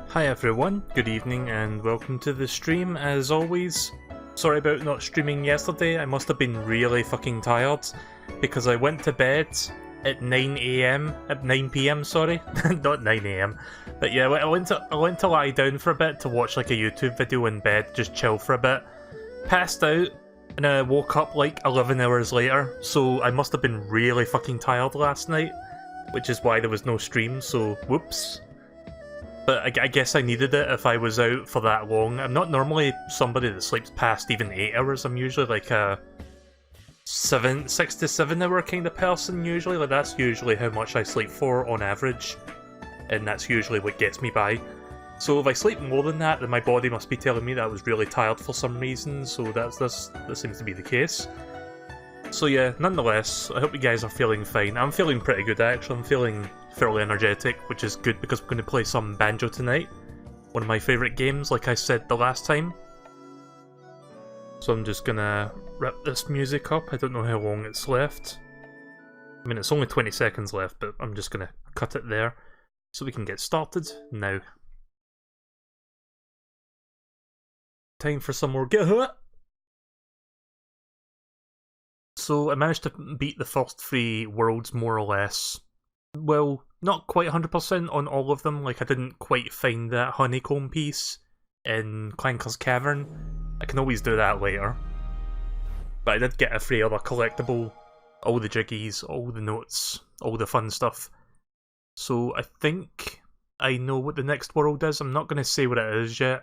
Hi everyone, good evening and welcome to the stream as always. Sorry about not streaming yesterday, I must have been really fucking tired because I went to bed at 9 PM, sorry, not 9 AM. But yeah, I went to lie down for a bit to watch like a YouTube video in bed, just chill for a bit. Passed out and I woke up like 11 hours later, so I must have been really fucking tired last night, which is why there was no stream, so whoops. But I guess I needed it if I was out for that long. I'm not normally somebody that sleeps past even 8 hours. I'm usually like a 6 to 7 hour kind of person usually. Like that's usually how much I sleep for on average. And that's usually what gets me by. So if I sleep more than that, then my body must be telling me that I was really tired for some reason. So that seems to be the case. So yeah, nonetheless, I hope you guys are feeling fine. I'm feeling pretty good actually. I'm feeling fairly energetic, which is good because we're going to play some Banjo tonight. One of my favourite games, like I said the last time. So I'm just gonna wrap this music up. I don't know how long it's left. I mean, it's only 20 seconds left, but I'm just gonna cut it there so we can get started now. Time for some more So I managed to beat the first 3 worlds more or less. Well, not quite 100% on all of them, like I didn't quite find that honeycomb piece in Clanker's Cavern. I can always do that later. But I did get a free other collectible, all the jiggies, all the notes, all the fun stuff. So I think I know what the next world is. I'm not going to say what it is yet,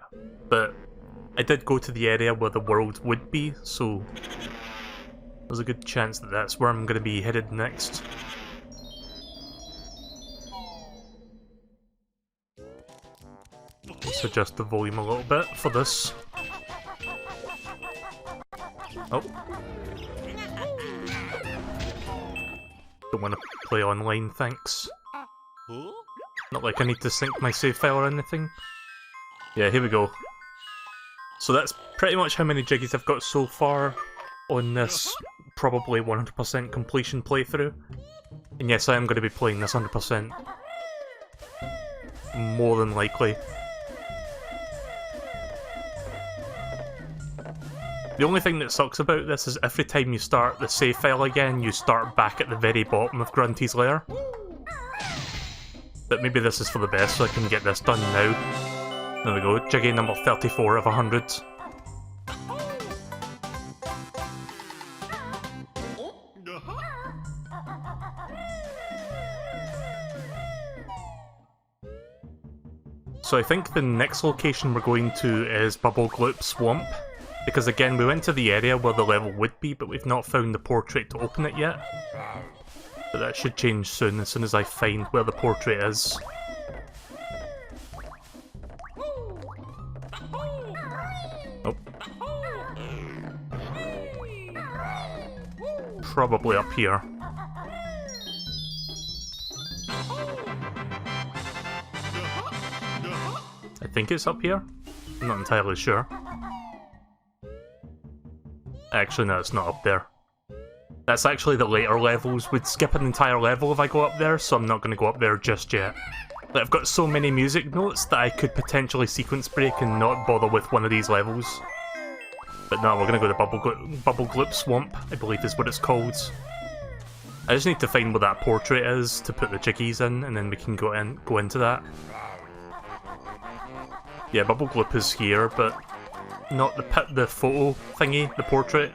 but I did go to the area where the world would be, so there's a good chance that that's where I'm going to be headed next. Let's adjust the volume a little bit for this. Oh. Don't want to play online, thanks. Not like I need to sync my save file or anything. Yeah, here we go. So that's pretty much how many jiggies I've got so far on this probably 100% completion playthrough. And yes, I am going to be playing this 100%. More than likely. The only thing that sucks about this is every time you start the save file again, you start back at the very bottom of Grunty's lair. But maybe this is for the best, so I can get this done now. There we go, jiggy number 34 of 100. So I think the next location we're going to is Bubble Gloop Swamp. Because again, we went to the area where the level would be, but we've not found the portrait to open it yet. But that should change soon as I find where the portrait is. Oh. Probably up here. I think it's up here. I'm not entirely sure. Actually, no, it's not up there. That's actually the later levels. We'd skip an entire level if I go up there, so I'm not going to go up there just yet. Like, I've got so many music notes that I could potentially sequence break and not bother with one of these levels. But no, we're going to go to Bubble Gloop Swamp, I believe is what it's called. I just need to find where that portrait is to put the jiggies in, and then we can go into that. Yeah, Bubble Gloop is here, but not the photo thingy, the portrait.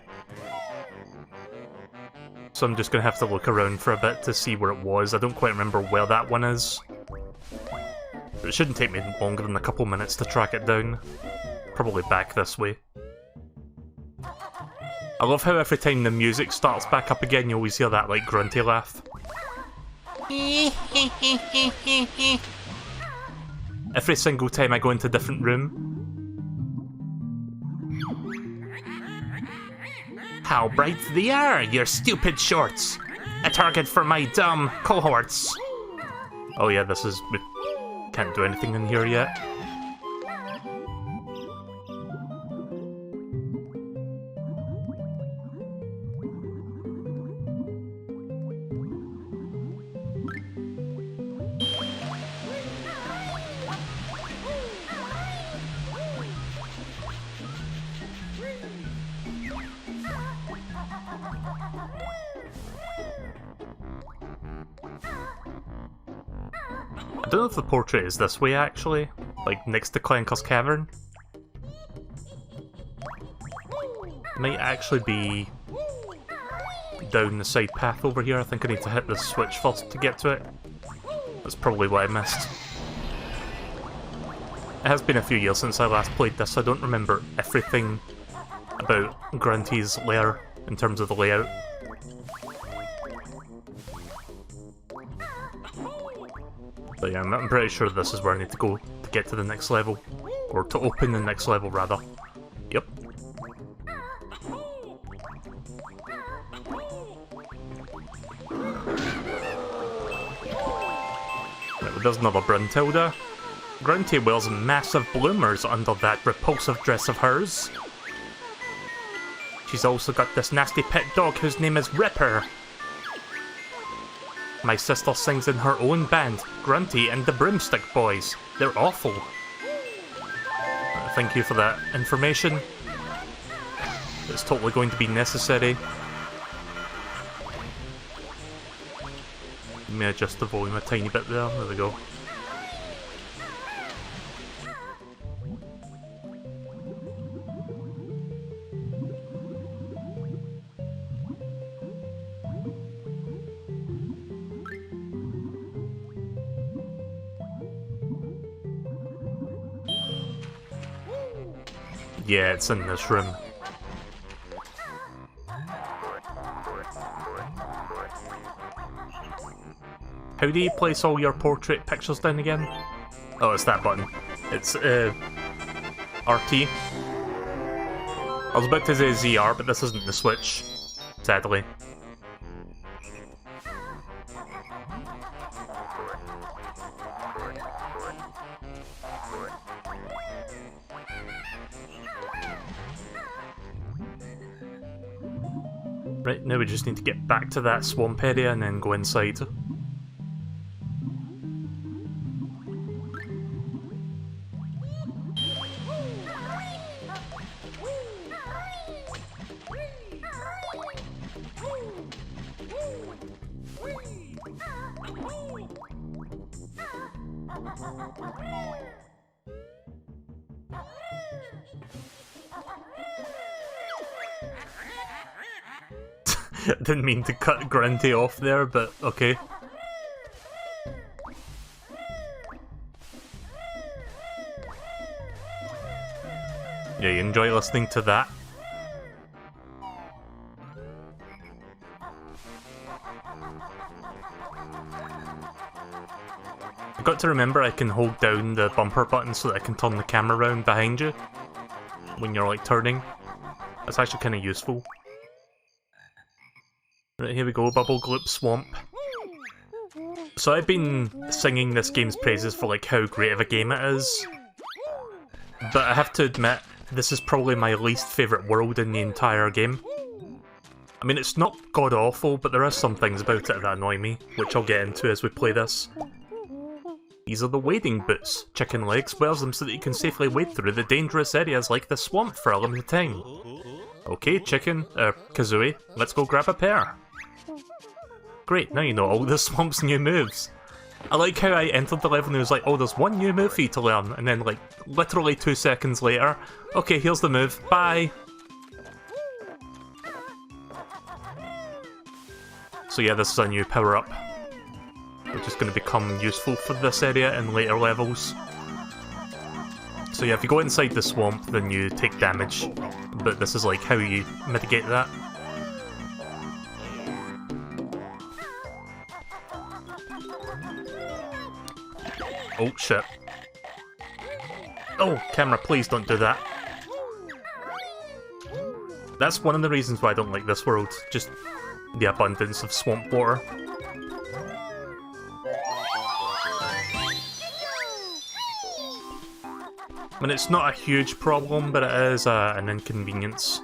So I'm just going to have to look around for a bit to see where it was. I don't quite remember where that one is. But it shouldn't take me longer than a couple minutes to track it down. Probably back this way. I love how every time the music starts back up again, you always hear that like grunty laugh. Every single time I go into a different room. How bright they are, your stupid shorts! A target for my dumb cohorts! Oh yeah, we can't do anything in here yet. I don't know if the portrait is this way actually, like next to Clanker's Cavern. Might actually be down the side path over here. I think I need to hit this switch first to get to it. That's probably what I missed. It has been a few years since I last played this, so I don't remember everything about Grunty's lair in terms of the layout. But yeah, I'm pretty sure this is where I need to go to get to the next level. Or to open the next level, rather. Yep. Right, well, there's another Bruntilda. Grunty wears massive bloomers under that repulsive dress of hers. She's also got this nasty pet dog whose name is Ripper. My sister sings in her own band, Grunty and the Broomstick Boys. They're awful. Thank you for that information. It's totally going to be necessary. Let me adjust the volume a tiny bit there. There we go. Yeah, it's in this room. How do you place all your portrait pictures down again? Oh, it's that button. It's, RT. I was about to say ZR, but this isn't the Switch, sadly. Right, now we just need to get back to that swamp area and then go inside. Didn't mean to cut Grunty off there, but okay. Yeah, you enjoy listening to that? I've got to remember I can hold down the bumper button so that I can turn the camera around behind you when you're like turning. That's actually kind of useful. Right, here we go, Bubble Gloop Swamp. So I've been singing this game's praises for like how great of a game it is. But I have to admit, this is probably my least favourite world in the entire game. I mean, it's not god-awful, but there are some things about it that annoy me, which I'll get into as we play this. These are the wading boots. Chicken Legs wears them so that you can safely wade through the dangerous areas like the swamp for a limited time. Okay, Kazooie, let's go grab a pair. Great, now you know all the swamp's new moves. I like how I entered the level and it was like, oh, there's one new move for you to learn, and then like, literally 2 seconds later, okay, here's the move, bye! So yeah, this is a new power-up, which is going to become useful for this area in later levels. So yeah, if you go inside the swamp, then you take damage, but this is like how you mitigate that. Oh shit. Oh, camera, please don't do that. That's one of the reasons why I don't like this world, just the abundance of swamp water. I mean, it's not a huge problem, but it is an inconvenience.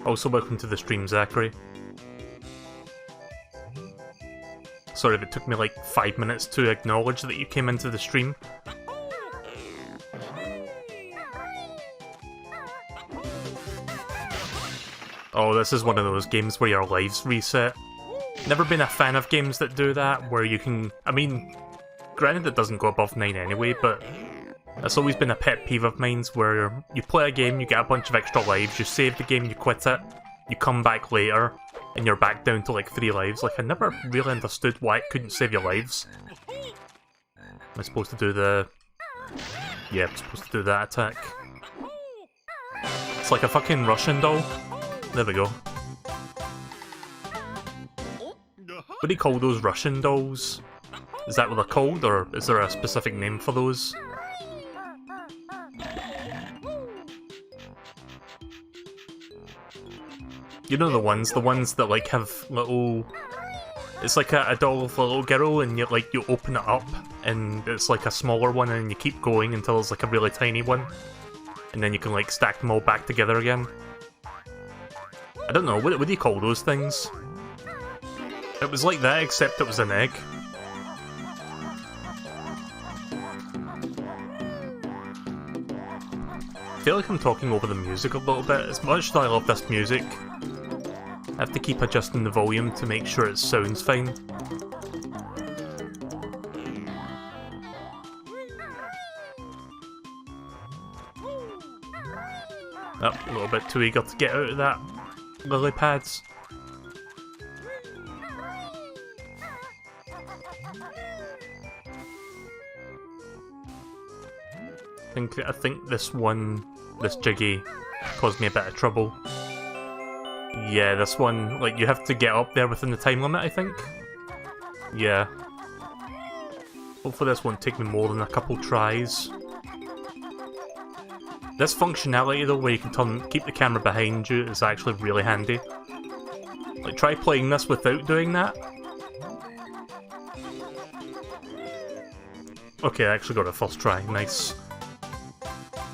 Also, welcome to the stream, Zachary. Sorry if it took me like 5 minutes to acknowledge that you came into the stream. Oh, this is one of those games where your lives reset. Never been a fan of games that do that, where you can... I mean, granted it doesn't go above 9 anyway, but that's always been a pet peeve of mine, where you play a game, you get a bunch of extra lives, you save the game, you quit it, you come back later, and you're back down to like 3 lives. Like, I never really understood why it couldn't save your lives. Am I supposed to do the... Yeah, I'm supposed to do that attack. It's like a fucking Russian doll. There we go. What do you call those Russian dolls? Is that what they're called, or is there a specific name for those? You know the ones that like have little... It's like a doll of a little girl, and you open it up, and it's like a smaller one, and you keep going until it's like a really tiny one. And then you can like stack them all back together again. I don't know, what do you call those things? It was like that, except it was an egg. I feel like I'm talking over the music a little bit. As much as I love this music, I have to keep adjusting the volume to make sure it sounds fine. Oh, a little bit too eager to get out of that lily pads. I think this Jiggy caused me a bit of trouble. Yeah, this one, like, you have to get up there within the time limit, I think? Yeah. Hopefully this won't take me more than a couple tries. This functionality, though, where you can keep the camera behind you, is actually really handy. Like, try playing this without doing that. Okay, I actually got it first try, nice.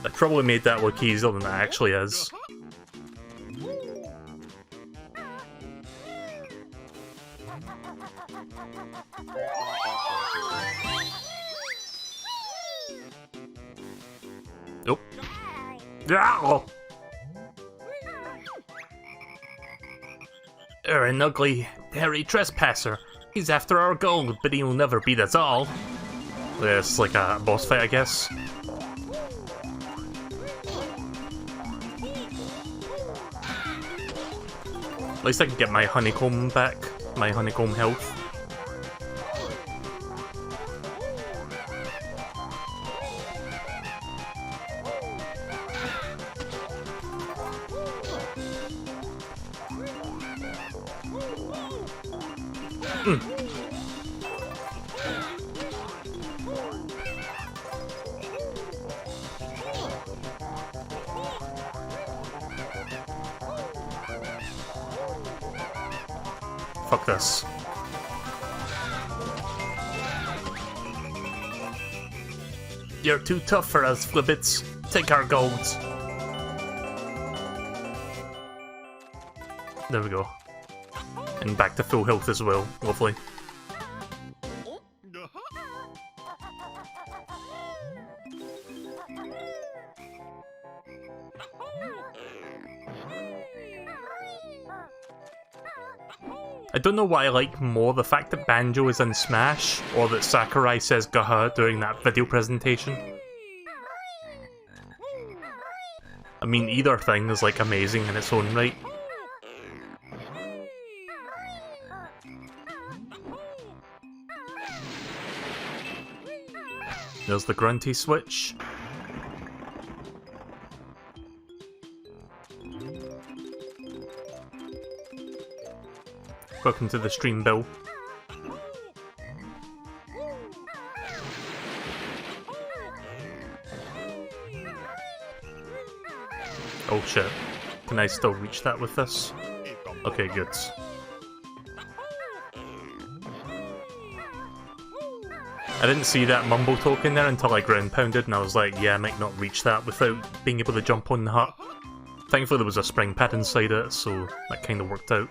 I probably made that look easier than it actually is. Nope. Oh. An ugly, hairy trespasser. He's after our gold, but he'll never beat us all. Yeah, it's like a boss fight, I guess. At least I can get my honeycomb back, my honeycomb health. Fuck this. You're too tough for us, Flibbits. Take our golds. There we go. And back to full health as well. Lovely. I don't know what I like more, the fact that Banjo is in Smash, or that Sakurai says gaha during that video presentation. I mean, either thing is like amazing in its own right. There's the grunty switch. Welcome to the stream, Bill. Oh shit. Can I still reach that with this? Okay, good. I didn't see that mumble token there until I ground pounded, and I was like, yeah, I might not reach that without being able to jump on the hut. Thankfully there was a spring pad inside it, so that kind of worked out.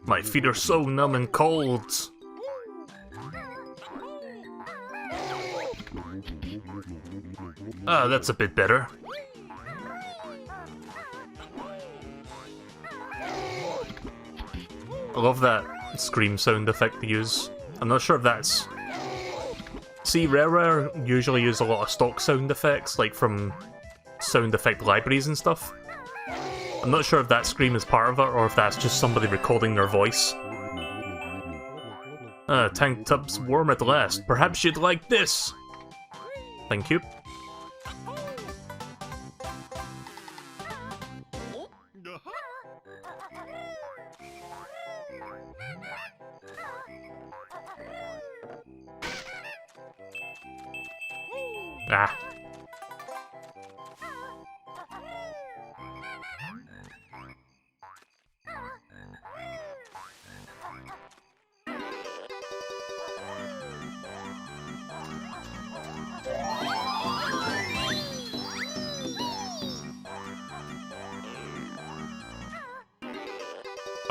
My feet are so numb and cold. Ah, that's a bit better. I love that scream sound effect they use. I'm not sure if that's... See, Rare usually use a lot of stock sound effects, like from sound effect libraries and stuff. I'm not sure if that scream is part of it, or if that's just somebody recording their voice. Tank top's warm at last. Perhaps you'd like this! Thank you. Ah.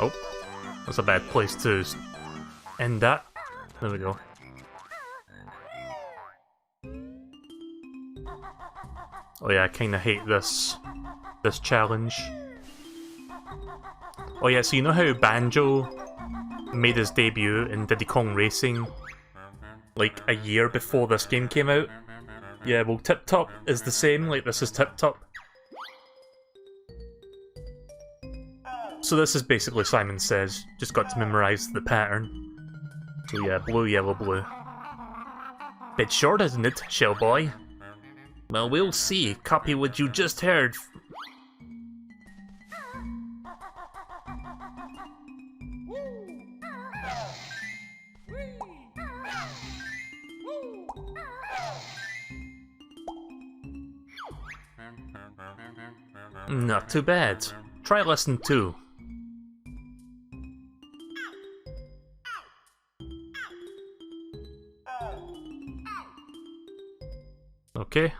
Oh, that's a bad place to end that. There we go. Oh yeah, I kinda hate this challenge. Oh yeah, so you know how Banjo made his debut in Diddy Kong Racing like a year before this game came out? Yeah, well Tip Top is the same, like this is Tip Top. So this is basically Simon Says, just got to memorize the pattern. So yeah, blue, yellow, blue. Bit short, isn't it, shell boy? Well, we'll see. Copy what you just heard. Not too bad. Try lesson 2. Okay.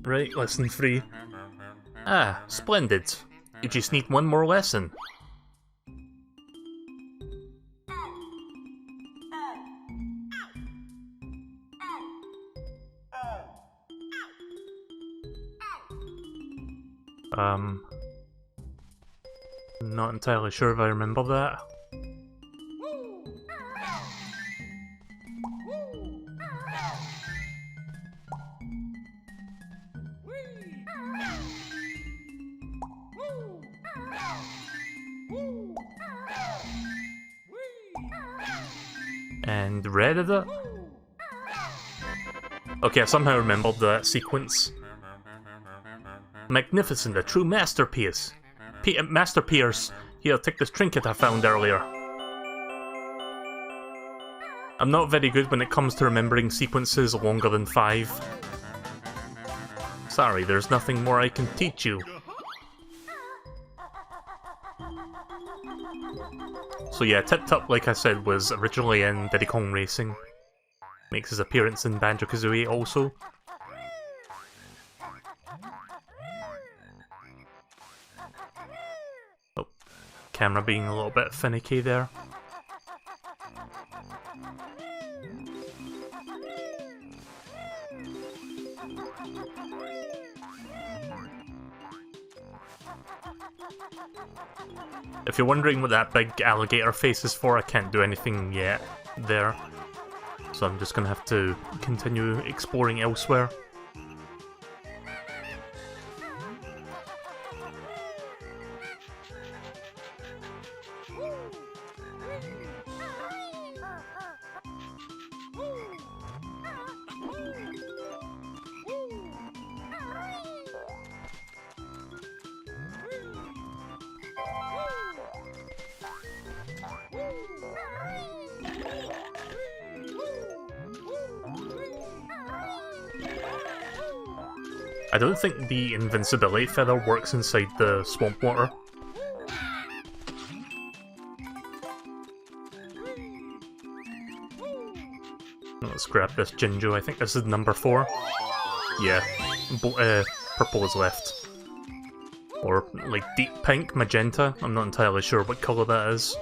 Right, lesson 3. Ah, splendid. You just need one more lesson. Not entirely sure if I remember that. And red is it? Okay, I somehow remembered that sequence. Magnificent, a true masterpiece. Masterpiece. Here, take this trinket I found earlier. I'm not very good when it comes to remembering sequences longer than 5. Sorry, there's nothing more I can teach you. So yeah, Tip Top, like I said, was originally in Diddy Kong Racing. Makes his appearance in Banjo-Kazooie also. Oh, camera being a little bit finicky there. If you're wondering what that big alligator face is for, I can't do anything yet there. So I'm just gonna have to continue exploring elsewhere. I don't think the invincibility feather works inside the swamp water. Let's grab this Jinjo. I think this is number 4. Yeah, purple is left. Or like deep pink, magenta. I'm not entirely sure what colour that is.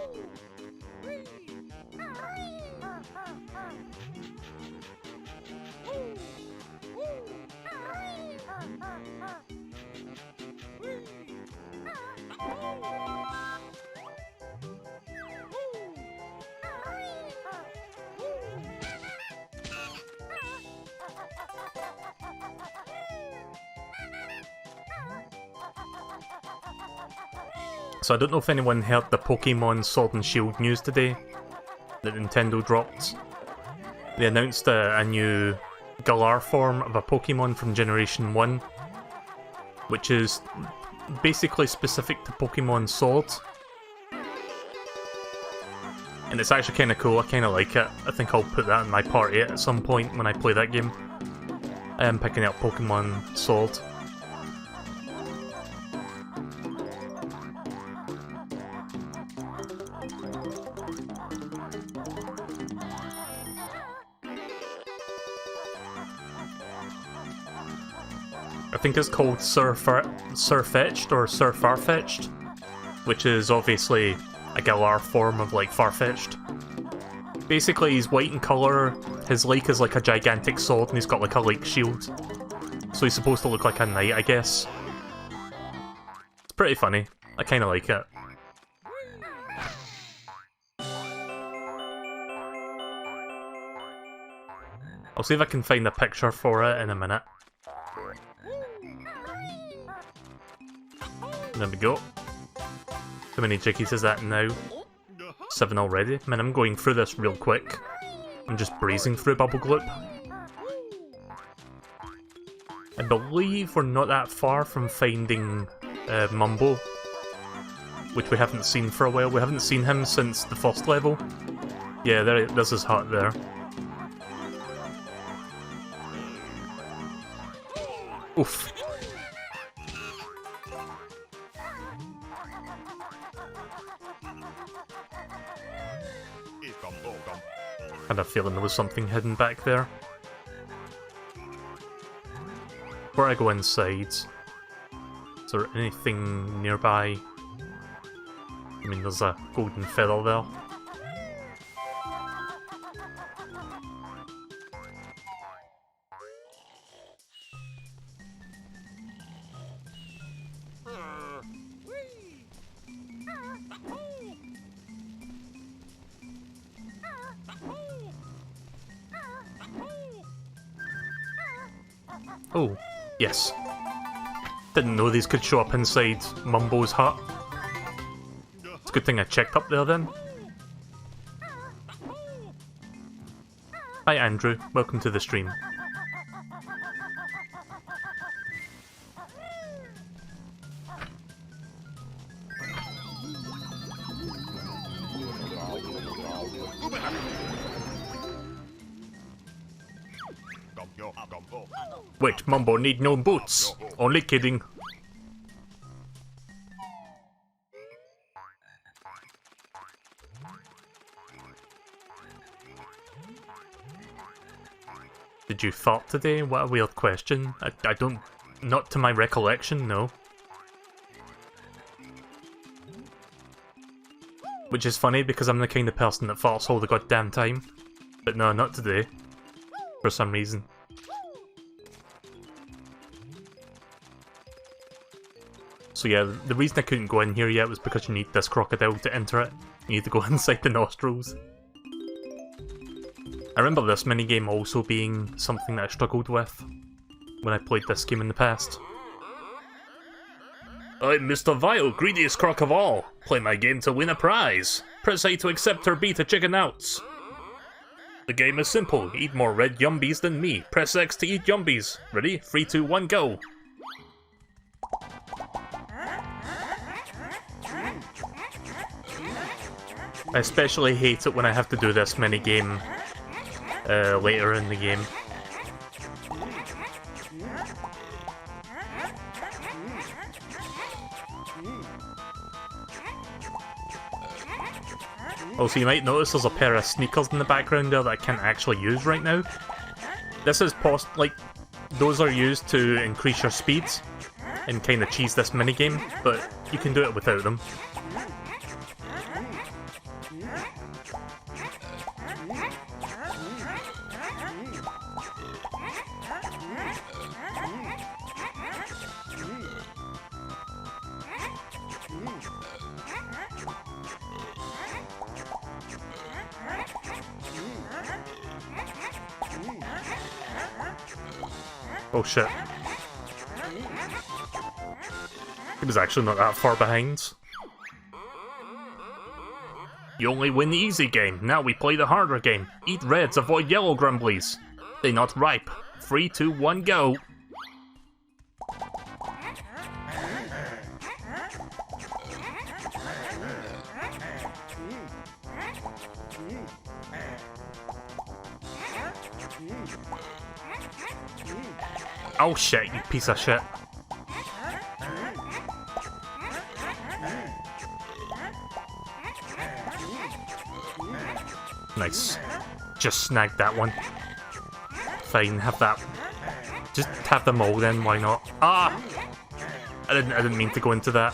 So I don't know if anyone heard the Pokemon Sword and Shield news today that Nintendo dropped. They announced a new Galar form of a Pokemon from Generation 1, which is basically specific to Pokemon Sword. And it's actually kind of cool, I kind of like it. I think I'll put that in my party at some point when I play that game. I am picking up Pokemon Sword. I think it's called Sirfetch'd or Sir Farfetch'd, which is obviously a Galar form of like Farfetch'd. Basically he's white in colour, his lake is like a gigantic sword and he's got like a lake shield. So he's supposed to look like a knight, I guess. It's pretty funny, I kinda like it. I'll see if I can find a picture for it in a minute. There we go. How many Jiggies is that now? 7 already? Man, I'm going through this real quick. I'm just breezing through Bubble Gloop. I believe we're not that far from finding Mumbo, which we haven't seen for a while. We haven't seen him since the first level. Yeah, there's his hut there. Oof. Had a feeling there was something hidden back there. Before I go inside, is there anything nearby? I mean, there's a golden feather there. Oh, yes. Didn't know these could show up inside Mumbo's hut. It's a good thing I checked up there then. Hi Andrew, welcome to the stream. Wait, Mumbo need no boots. Only kidding. Did you fart today? What a weird question. I don't... Not to my recollection, no. Which is funny because I'm the kind of person that farts all the goddamn time. But no, not today. For some reason. So yeah, the reason I couldn't go in here yet was because you need this crocodile to enter it. You need to go inside the nostrils. I remember this minigame also being something that I struggled with when I played this game in the past. I'm Mr. Vile, greediest croc of all. Play my game to win a prize. Press A to accept or B to chicken out. The game is simple. Eat more red yumbies than me. Press X to eat yumbies. Ready? 3, 2, 1, go! I especially hate it when I have to do this minigame later in the game. Also, you might notice there's a pair of sneakers in the background there that I can't actually use right now. This is those are used to increase your speed and kind of cheese this minigame, but you can do it without them. Oh shit. He was actually not that far behind. You only win the easy game, now we play the harder game. Eat reds, avoid yellow grumblies. They not ripe. 3, 2, 1, go! Oh shit, you piece of shit. Nice. Just snagged that one. Fine, have that. Just have them all then, why not? Ah! I didn't mean to go into that.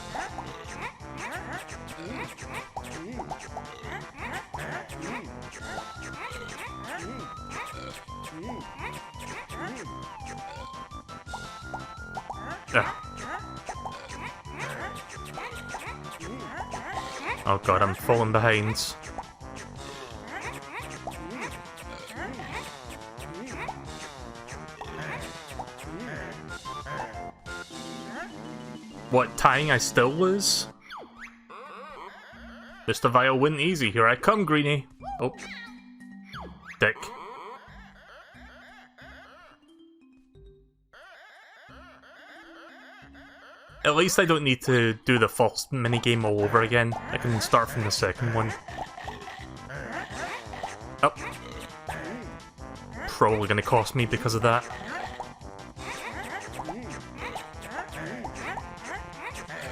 Oh god, I'm falling behind. What, tying I still lose? Mr. Vile win easy, here I come, Greenie. Oh. Dick. At least I don't need to do the first minigame all over again. I can start from the second one. Oh. Probably gonna cost me because of that.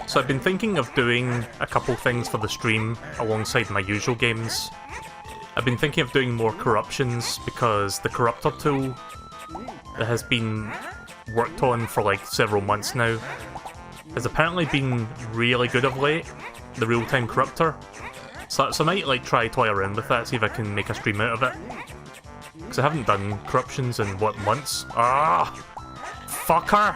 So I've been thinking of doing a couple things for the stream alongside my usual games. I've been thinking of doing more corruptions because the corruptor tool that has been worked on for like several months now has apparently been really good of late, the real-time corruptor. So I might like try toy around with that, see if I can make a stream out of it. Because I haven't done corruptions in, what, months? Ah! Fucker!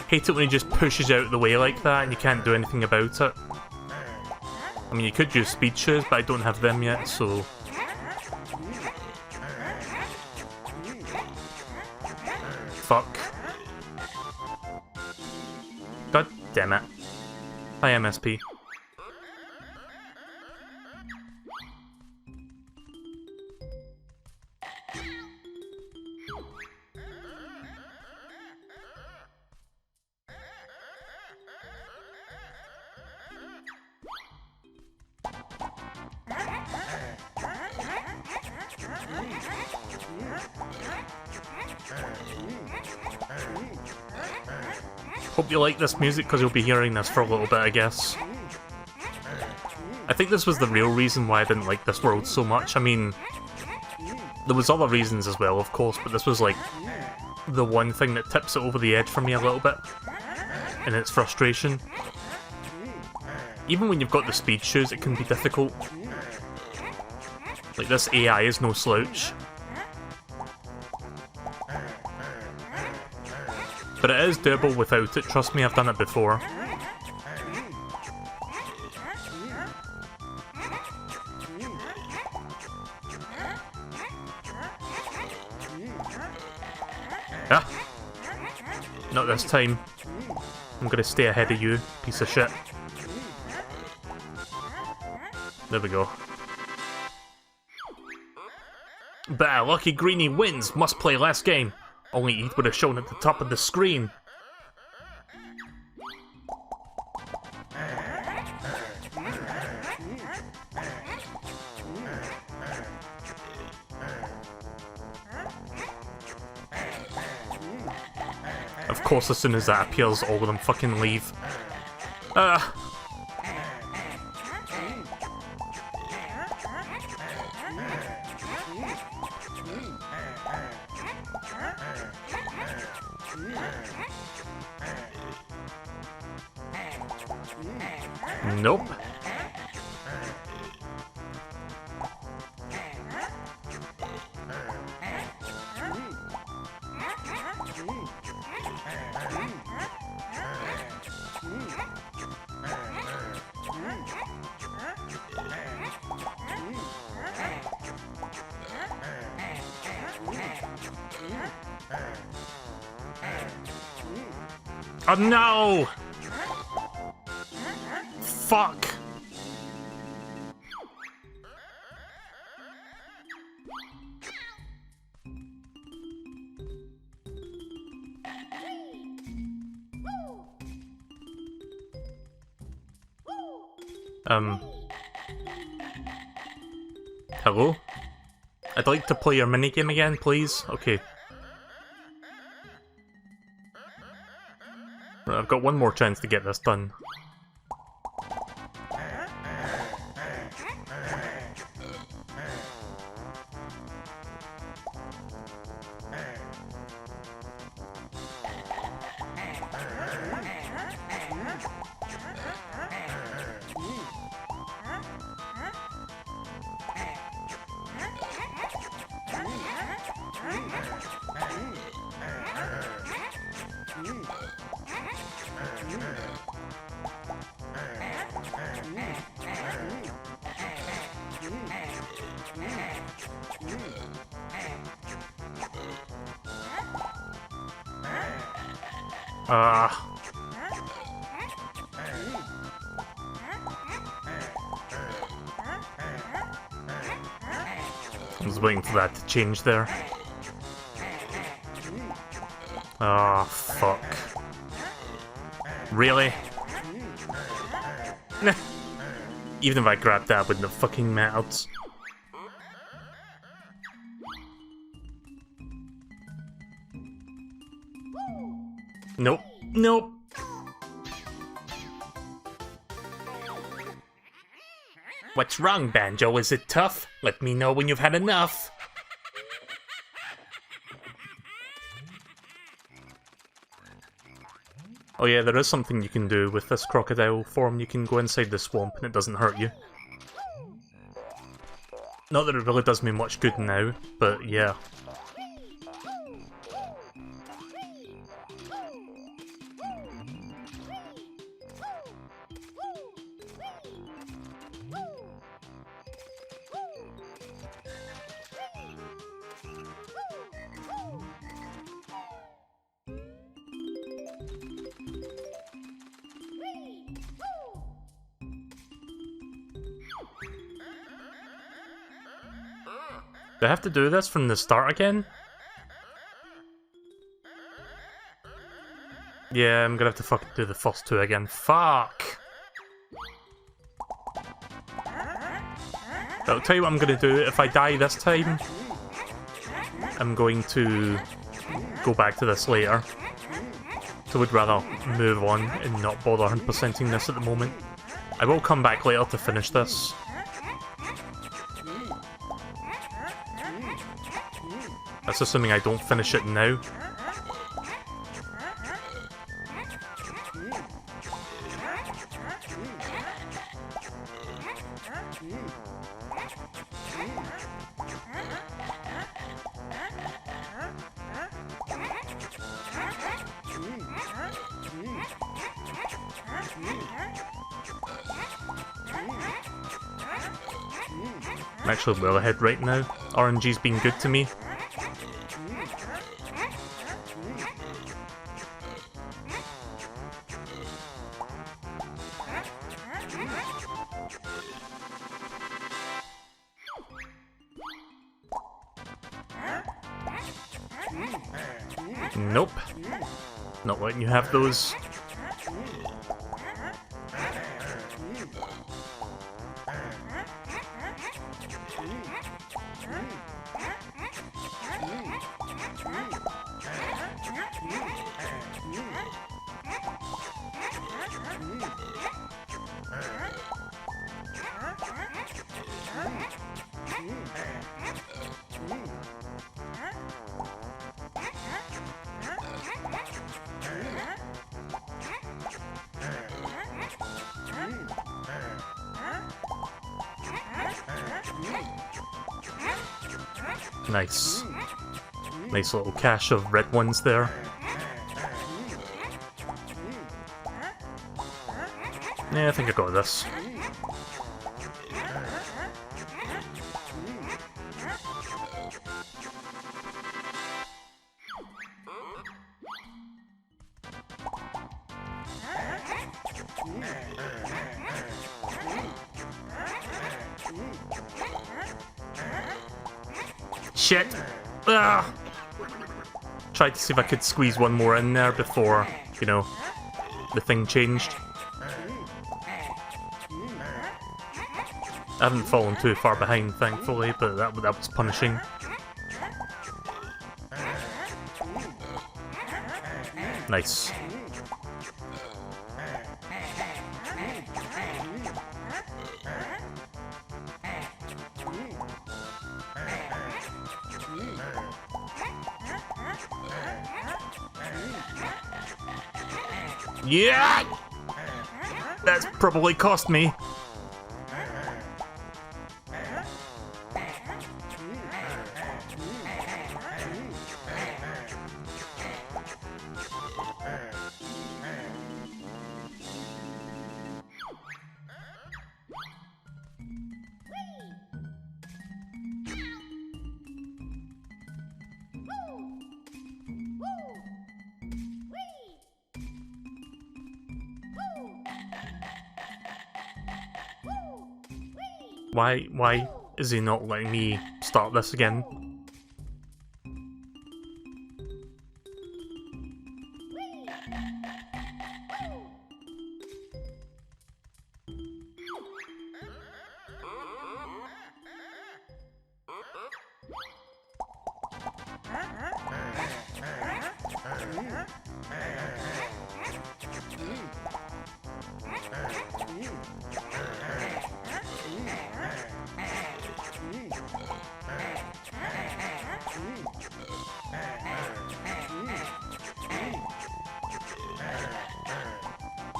Hate it when he just pushes you out of the way like that and you can't do anything about it. I mean, you could use speed shoes, but I don't have them yet, so... Fuck. God damn it. Hi, MSP. Hope you like this music, because you'll be hearing this for a little bit, I guess. I think this was the real reason why I didn't like this world so much. I mean, there was other reasons as well, of course, but this was like the one thing that tips it over the edge for me a little bit, and it's frustration. Even when you've got the speed shoes, it can be difficult. Like, this AI is no slouch. But it is doable without it, trust me, I've done it before. Ah! Not this time. I'm gonna stay ahead of you, piece of shit. There we go. Bah, lucky Greenie wins! Must play last game! Only it would have shown at the top of the screen. Of course, as soon as that appears, all of them fucking leave. Nope. Oh no! Fuck! Hello? I'd like to play your minigame again, please. Okay. Right, I've got one more chance to get this done. I was waiting for that to change there. Ah, fuck. Really? Nah. Even if I grabbed that, wouldn't have fucking mattered. Nope. Nope. What's wrong, Banjo? Is it tough? Let me know when you've had enough. Oh yeah, there is something you can do with this crocodile form. You can go inside the swamp and it doesn't hurt you. Not that it really does me much good now, but yeah. Do I have to do this from the start again? Yeah, I'm gonna have to fucking do the first two again. Fuck! I'll tell you what I'm gonna do. If I die this time, I'm going to go back to this later. So I would rather move on and not bother 100%ing this at the moment. I will come back later to finish this. That's assuming I don't finish it now. I'm actually well ahead right now. RNG's been good to me. Nope. Not letting you have those. Nice. Nice little cache of red ones there. Yeah, I think I got this. Shit! Ah! Tried to see if I could squeeze one more in there before, you know, the thing changed. I haven't fallen too far behind, thankfully, but that was punishing. Nice. Yeah! That's probably cost me. Why is he not letting me start this again?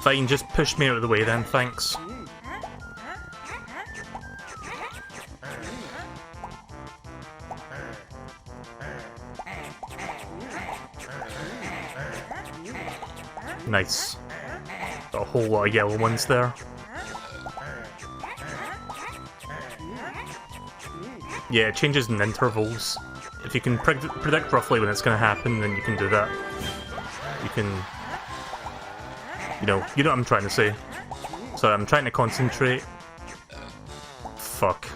Fine, just push me out of the way then, thanks. Nice. Got a whole lot of yellow ones there. Yeah, it changes in intervals. If you can predict roughly when it's going to happen, then you can do that. You can... You know what I'm trying to say. So I'm trying to concentrate. Fuck.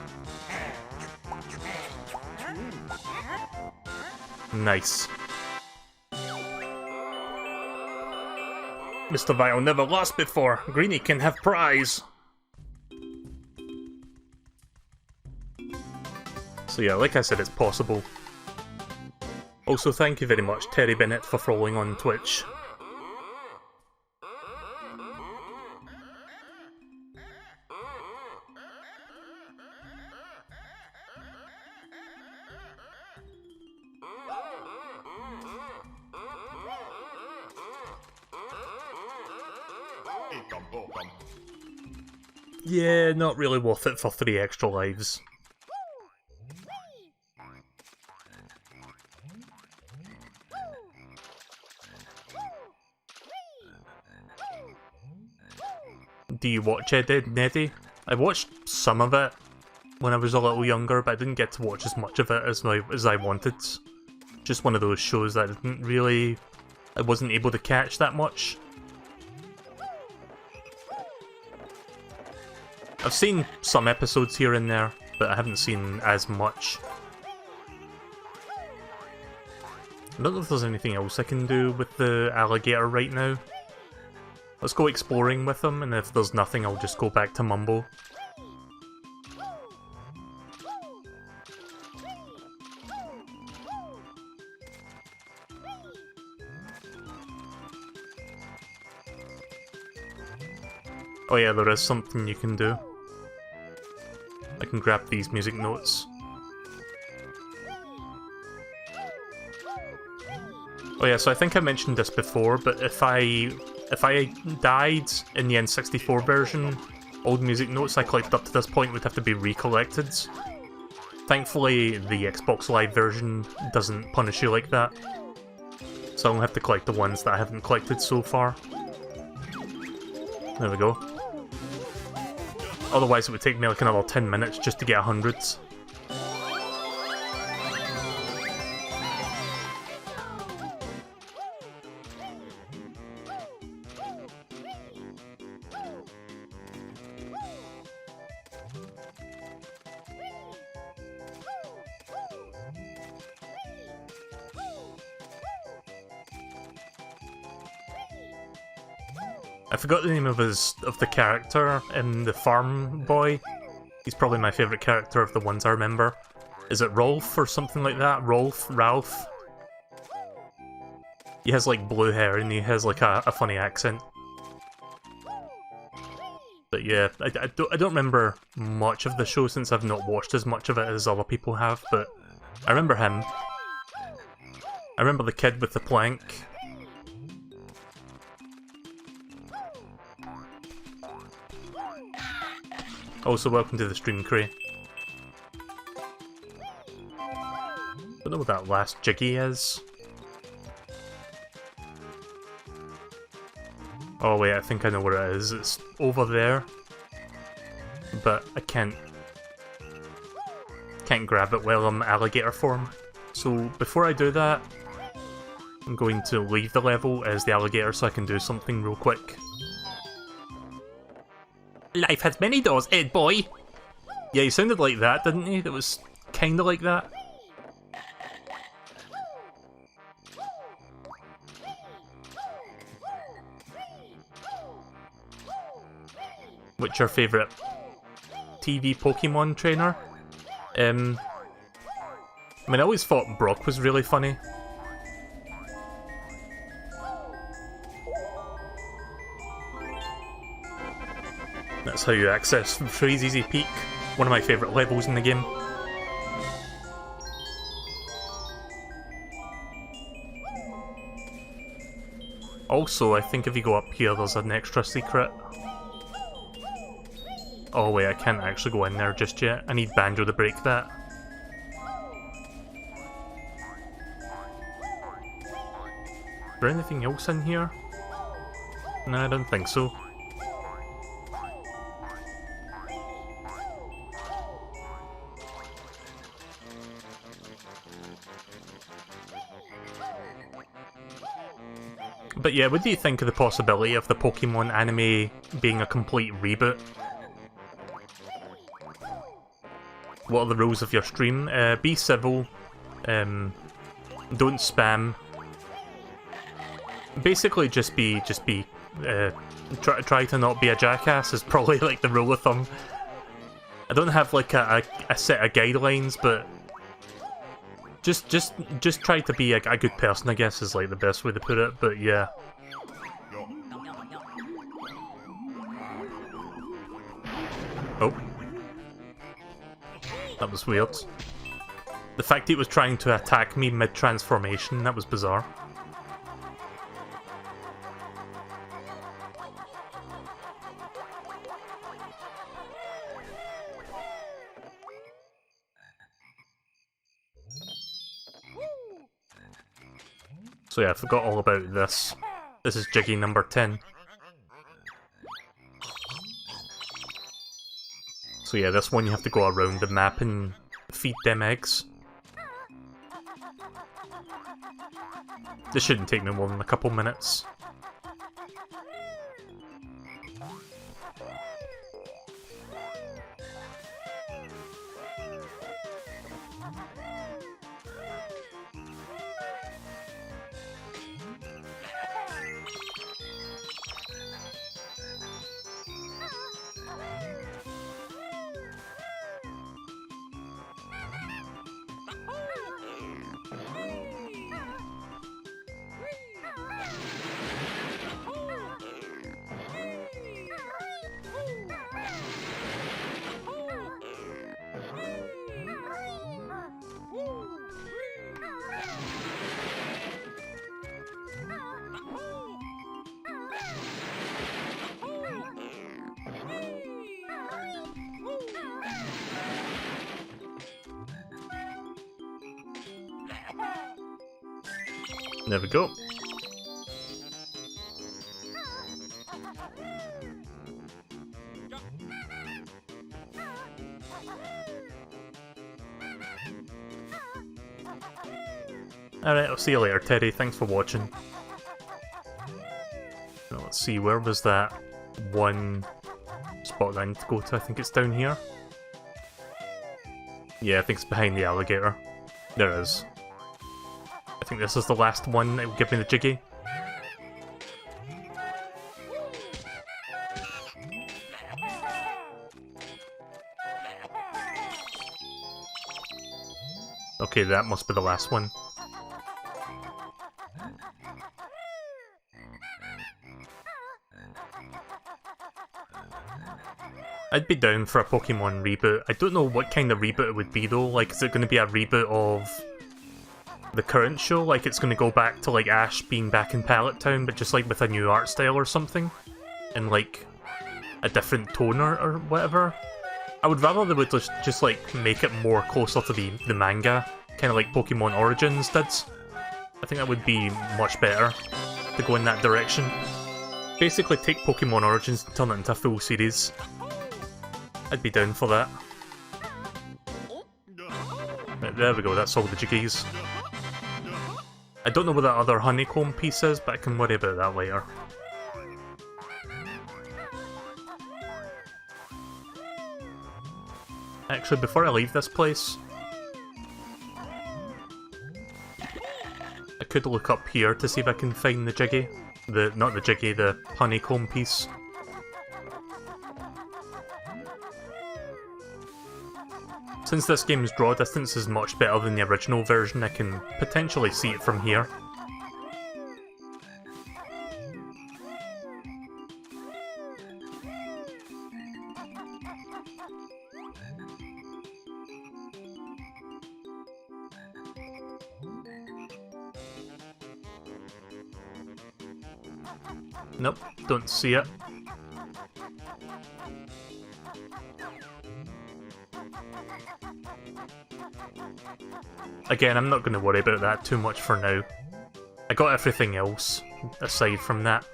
Nice. Mr. Vile never lost before. Greenie can have prize. So yeah, like I said, it's possible. Also, thank you very much, Terry Bennett, for following on Twitch. Yeah, not really worth it for 3 extra lives. Do you watch it, Neddy? I watched some of it when I was a little younger, but I didn't get to watch as much of it as I wanted. Just one of those shows that I wasn't able to catch that much. I've seen some episodes here and there, but I haven't seen as much. I don't know if there's anything else I can do with the alligator right now. Let's go exploring with them, and if there's nothing, I'll just go back to Mumbo. Oh yeah, there is something you can do. I can grab these music notes. Oh yeah, so I think I mentioned this before, but if I died in the N64 version, all the music notes I collected up to this point would have to be recollected Thankfully, the Xbox Live version doesn't punish you like that. So I don't have to collect the ones that I haven't collected so far. There we go. Otherwise it would take me like another 10 minutes just to get 100. I forgot the name of the character in the farm boy. He's probably my favourite character of the ones I remember. Is it Rolf or something like that? Ralph? He has like blue hair and he has like a funny accent. But yeah, I don't remember much of the show since I've not watched as much of it as other people have, but I remember him. I remember the kid with the plank. Also, welcome to the stream, Cray. Don't know what that last jiggy is. Oh wait, I think I know where it is. It's over there. But I can't grab it while I'm alligator form. So before I do that, I'm going to leave the level as the alligator so I can do something real quick. Life has many doors, Ed boy! Yeah, he sounded like that, didn't he? That was kinda like that. What's your favourite TV Pokemon trainer? I mean, I always thought Brock was really funny. That's how you access Freezeezy Peak, one of my favourite levels in the game. Also, I think if you go up here there's an extra secret. Oh wait, I can't actually go in there just yet. I need Banjo to break that. Is there anything else in here? No, I don't think so. But yeah, what do you think of the possibility of the Pokemon anime being a complete reboot? What are the rules of your stream? Be civil, don't spam. Basically just be, try to not be a jackass is probably like the rule of thumb. I don't have like a set of guidelines, but just try to be a good person, I guess, is like the best way to put it, but yeah. Oh. That was weird. The fact it was trying to attack me mid-transformation, that was bizarre. So yeah, I forgot all about this. This is Jiggy number 10. So yeah, this one you have to go around the map and feed them eggs. This shouldn't take me more than a couple minutes. There we go. Alright, I'll see you later, Teddy. Thanks for watching. Now, let's see, where was that one spot that I need to go to? I think it's down here. Yeah, I think it's behind the alligator. There it is. I think this is the last one that will give me the jiggy. Okay, that must be the last one. I'd be down for a Pokemon reboot. I don't know what kind of reboot it would be though. Like, is it going to be a reboot of the current show? Like, it's going to go back to like Ash being back in Pallet Town, but just like with a new art style or something? And like a different toner or whatever? I would rather they would just like make it more closer to the manga, kind of like Pokemon Origins did. I think that would be much better to go in that direction. Basically take Pokemon Origins and turn it into a full series. I'd be down for that. Right, there we go, that's all the jiggies. I don't know where that other honeycomb piece is, but I can worry about that later. Actually, before I leave this place, I could look up here to see if I can find the jiggy. Not the jiggy, the honeycomb piece. Since this game's draw distance is much better than the original version, I can potentially see it from here. Nope, don't see it. Again, I'm not going to worry about that too much for now. I got everything else, aside from that.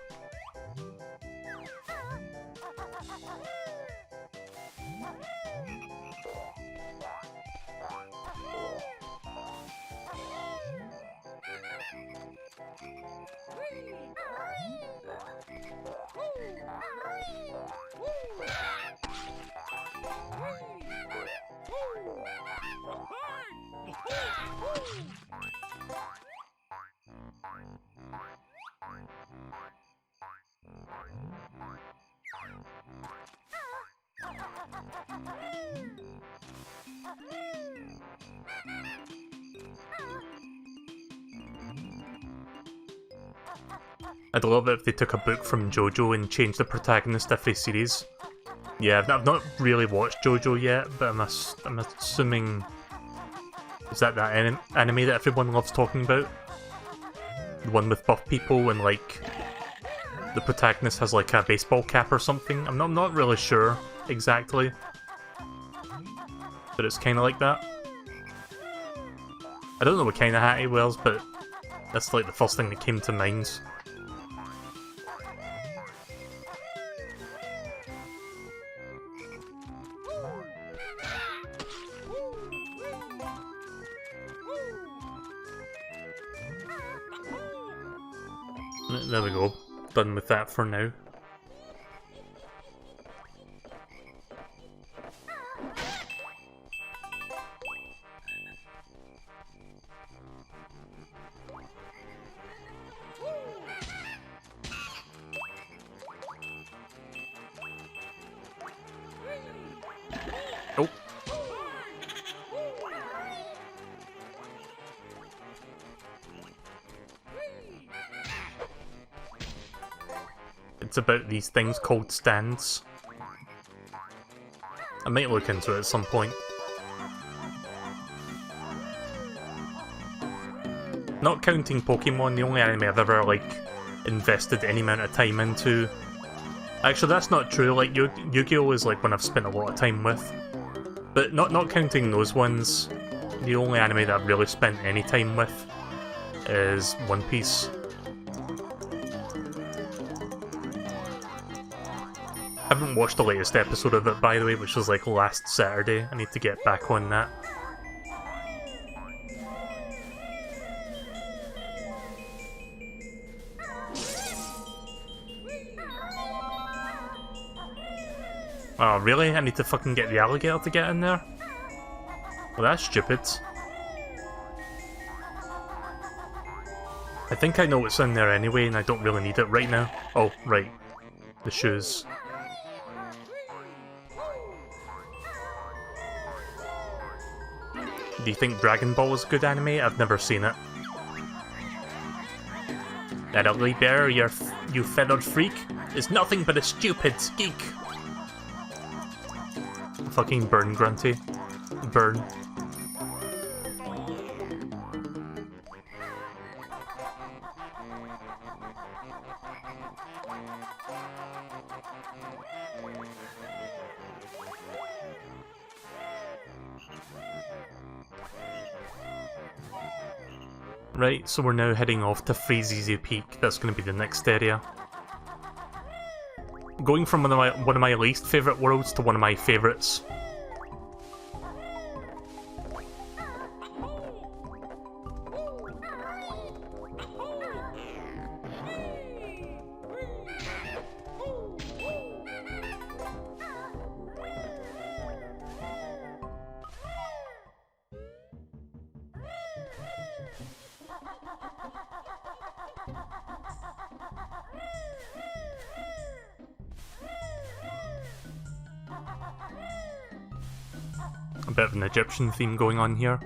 I'd love it if they took a book from JoJo and changed the protagonist every series. Yeah, I've not really watched JoJo yet, but I'm assuming... Is that anime that everyone loves talking about? The one with buff people and like... the protagonist has like a baseball cap or something? I'm not really sure exactly. But it's kinda like that. I don't know what kind of hat he wears, but that's like the first thing that came to mind. There we go. Done with that for now. Oh. It's about these things called stands. I might look into it at some point. Not counting Pokemon, the only anime I've ever, like, invested any amount of time into... Actually, that's not true, like, Yu-Gi-Oh! Is, like, one I've spent a lot of time with. But not counting those ones, the only anime that I've really spent any time with is One Piece. I haven't watched the latest episode of it, by the way, which was like last Saturday. I need to get back on that. Oh, really? I need to fucking get the alligator to get in there? Well, that's stupid. I think I know what's in there anyway, and I don't really need it right now. Oh, right. The shoes. Do you think Dragon Ball is a good anime? I've never seen it. That ugly bear, you feathered freak, is nothing but a stupid geek. Fucking burn, Grunty. Burn. Right, so we're now heading off to Freezeezy Peak. That's going to be the next area. Going from one of my least favourite worlds to one of my favourites. A bit of an Egyptian theme going on here.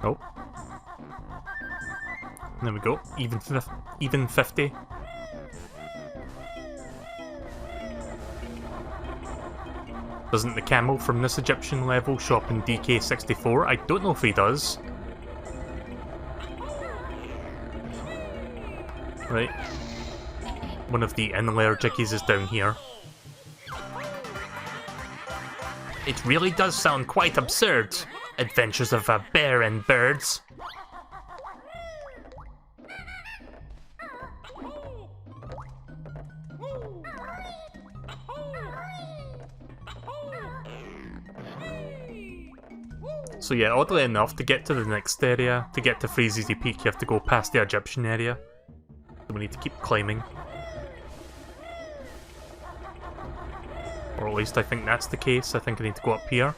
Oh. There we go. Even 50. Doesn't the camel from this Egyptian level show up in DK64? I don't know if he does. Right. One of the in-layer jickies is down here. It really does sound quite absurd. Adventures of a bear and birds. So yeah, oddly enough, to get to the next area, to get to Freezeezy Peak, you have to go past the Egyptian area. So we need to keep climbing. Or at least I think that's the case. I think I need to go up here.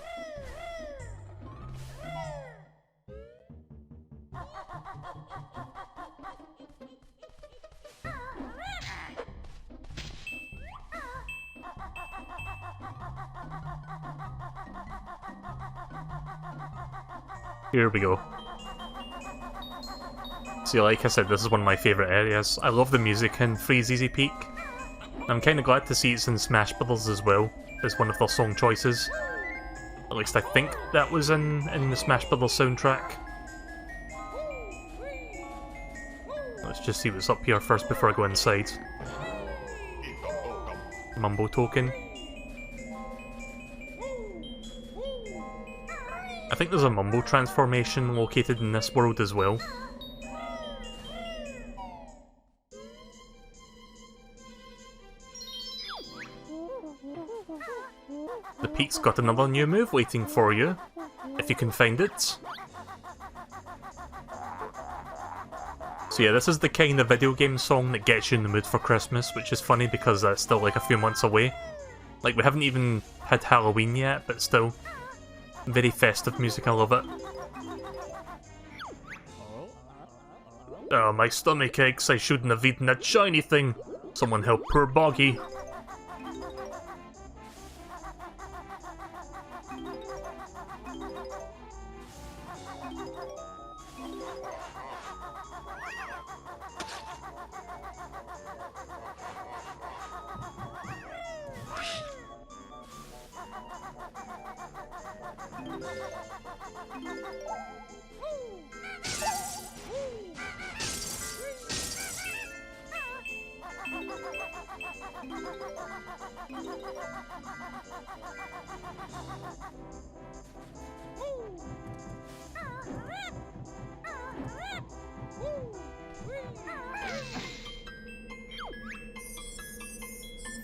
Here we go. See, like I said, this is one of my favourite areas. I love the music in Freezeezy Peak. I'm kind of glad to see it's in Smash Brothers as well, as one of their song choices. At least I think that was in the Smash Brothers soundtrack. Let's just see what's up here first before I go inside. Mumbo token. I think there's a Mumbo transformation located in this world as well. The peak's got another new move waiting for you, if you can find it. So yeah, this is the kind of video game song that gets you in the mood for Christmas, which is funny because that's still like a few months away. Like, we haven't even had Halloween yet, but still. Very festive music, I love it. Oh, my stomach aches, I shouldn't have eaten that shiny thing. Someone help poor Boggy.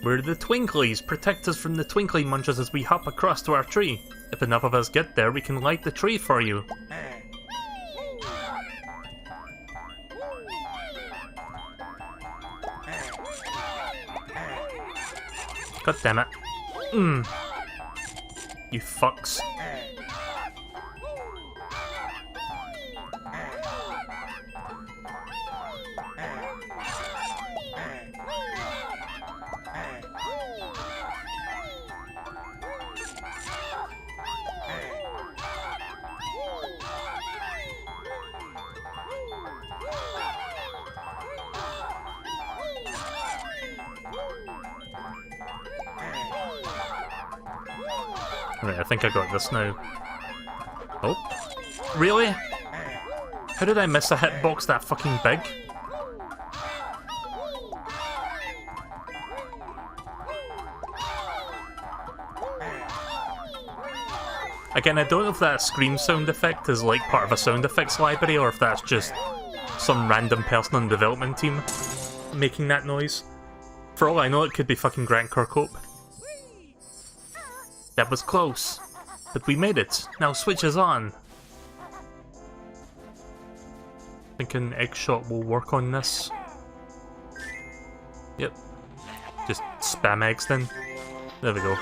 We're the Twinklies. Protect us from the Twinkly Munchers as we hop across to our tree. If enough of us get there, we can light the tree for you. God damn it. You fucks. Right, I think I got this now. Oh. Really? How did I miss a hitbox that fucking big? Again, I don't know if that scream sound effect is like part of a sound effects library or if that's just some random person on the development team making that noise. For all I know, it could be fucking Grant Kirkhope. That was close, but we made it. Now switch is on. I think an egg shot will work on this. Yep. Just spam eggs then. There we go.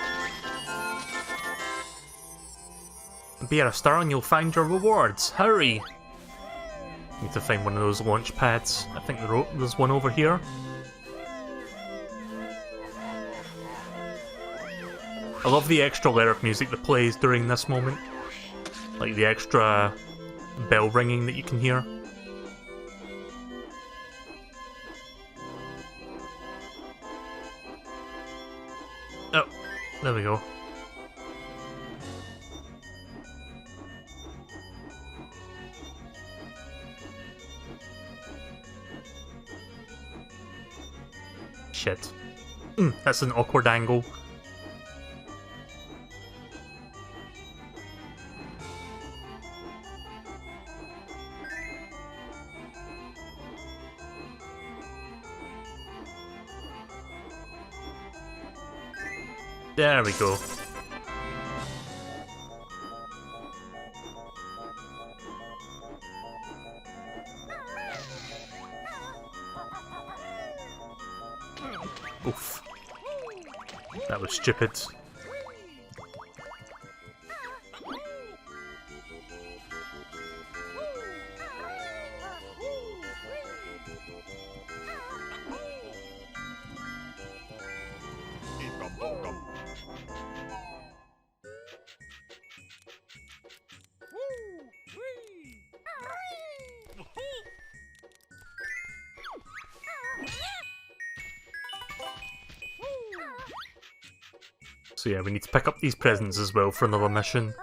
Be a star and you'll find your rewards. Hurry! Need to find one of those launch pads. I think there's one over here. I love the extra layer of music that plays during this moment. Like the extra bell ringing that you can hear. Oh, there we go. Shit. That's an awkward angle. There we go. Oof. That was stupid. So yeah, we need to pick up these presents as well for another mission.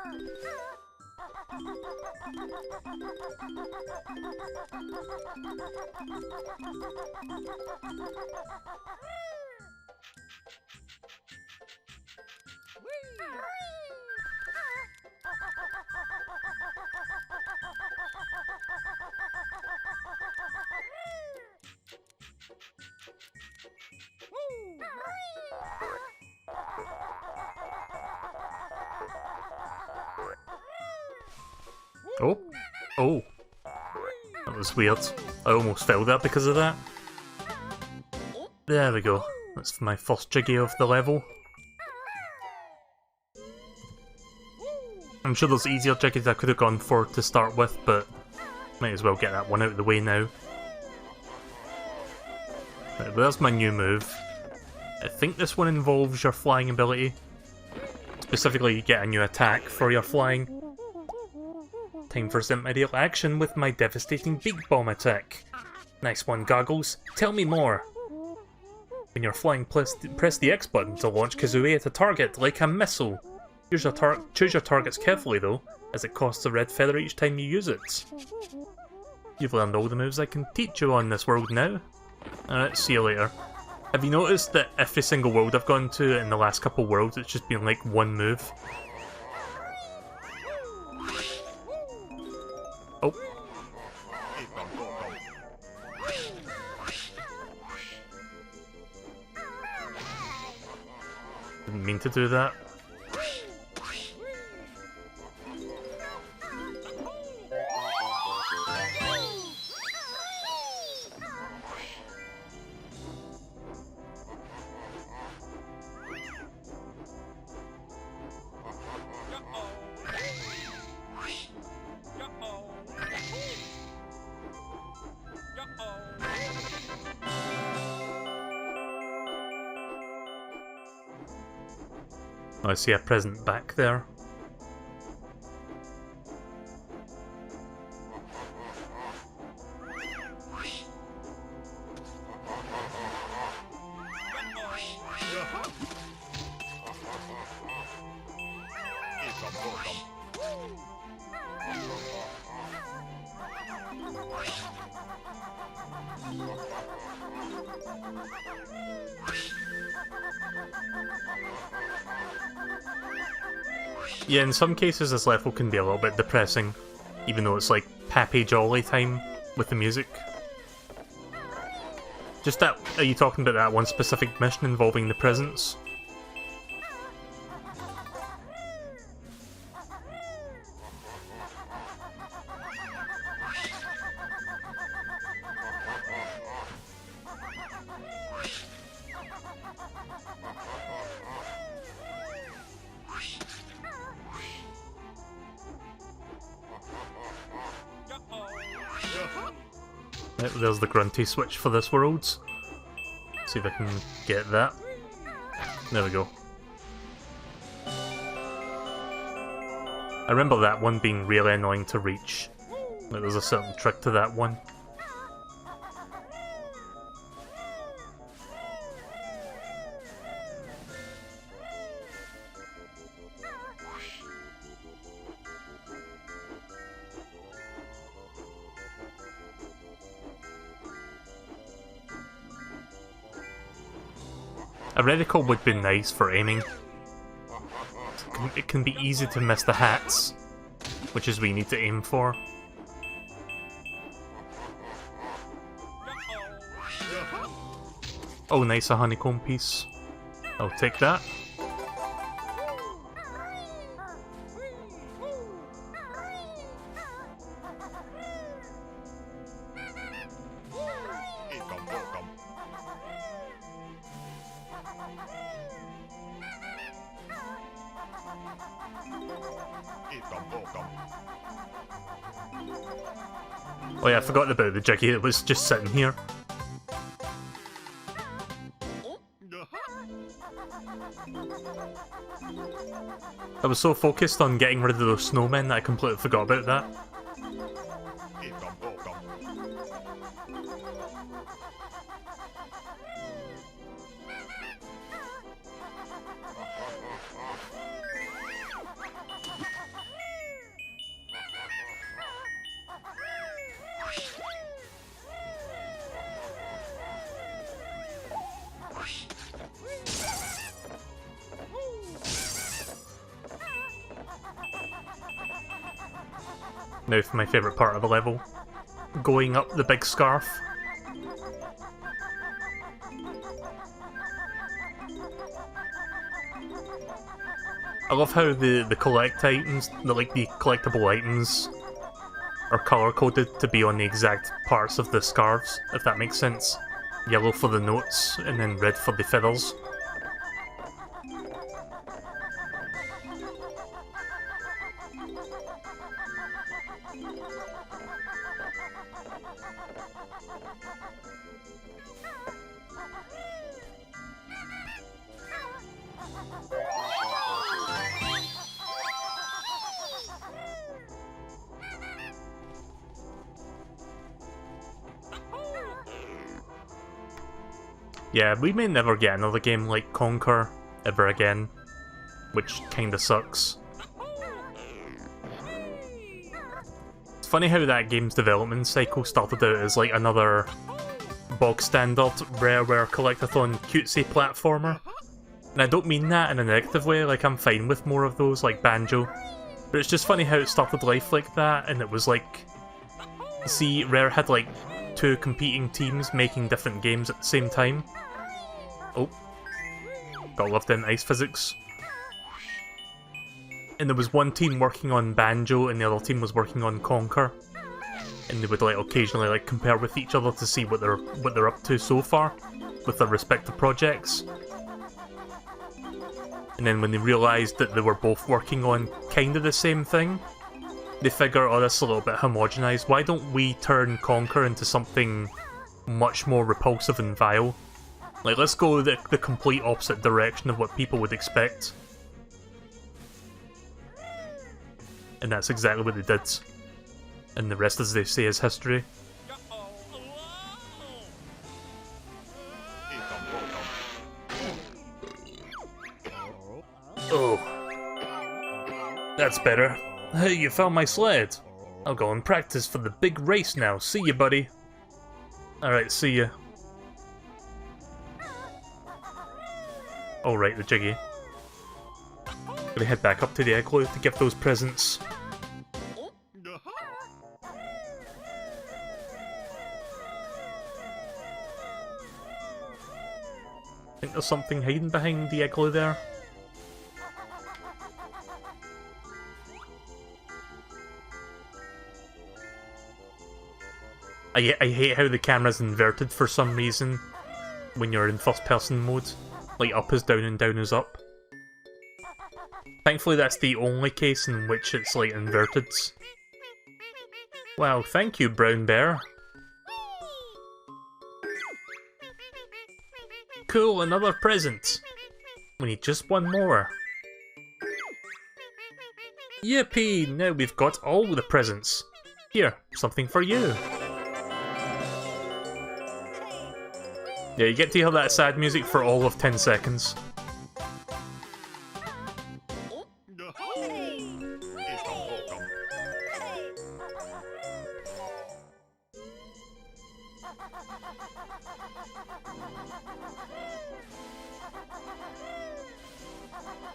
Oh. Oh. That was weird. I almost fell there because of that. There we go. That's my first jiggy of the level. I'm sure there's easier jiggies I could have gone for to start with, but might as well get that one out of the way now. Right, there's my new move. I think this one involves your flying ability. Specifically, you get a new attack for your flying. Time for some ideal action with my devastating Big Bomb attack. Nice one, Goggles. Tell me more. When you're flying, press the X button to launch Kazooie at a target like a missile. Choose your targets carefully though, as it costs a red feather each time you use it. You've learned all the moves I can teach you on this world now. Alright, see you later. Have you noticed that every single world I've gone to in the last couple worlds, it's just been like one move? Oh. Didn't mean to do that. Oh, I see a present back there. Yeah, in some cases this level can be a little bit depressing, even though it's like happy jolly time with the music. Just that, are you talking about that one specific mission involving the presents? There's the grunty switch for this world. See if I can get that. There we go. I remember that one being really annoying to reach. Like, there's a certain trick to that one. A reticle would be nice for aiming. It can be easy to miss the hats, which is what you need to aim for. Oh, nice, a honeycomb piece. I'll take that. Oh yeah, I forgot about the Jiggy that was just sitting here. I was so focused on getting rid of those snowmen that I completely forgot about that. Now for my favourite part of the level. Going up the big scarf. I love how the collect items, the collectible items, are colour coded to be on the exact parts of the scarves, if that makes sense. Yellow for the notes, and then red for the feathers. Yeah, we may never get another game like Conquer ever again, which kinda sucks. It's funny how that game's development cycle started out as like another bog standard Rareware collectathon cutesy platformer. And I don't mean that in a negative way, like I'm fine with more of those, like Banjo. But it's just funny how it started life like that, and it was like... See, Rare had like 2 competing teams making different games at the same time. Oh. Gotta love them ice physics. And there was one team working on Banjo and the other team was working on Conquer. And they would like occasionally like compare with each other to see what they're up to so far with their respective projects. And then when they realised that they were both working on kind of the same thing, they figure, oh, this is a little bit homogenized. Why don't we turn Conquer into something much more repulsive and vile? Like, let's go the complete opposite direction of what people would expect. And that's exactly what they did. And the rest, as they say, is history. Oh. That's better. Hey, you found my sled. I'll go and practice for the big race now. See ya, buddy. Alright, see ya. Alright, the Jiggy. Gonna head back up to the igloo to give those presents. I think there's something hiding behind the igloo there. I hate how the camera's inverted for some reason when you're in first person mode. Like up is down and down is up. Thankfully that's the only case in which it's like inverted. Wow, thank you, Brown Bear. Cool, another present. We need just one more. Yippee! Now we've got all the presents. Here, something for you. Yeah, you get to hear that sad music for all of 10 seconds.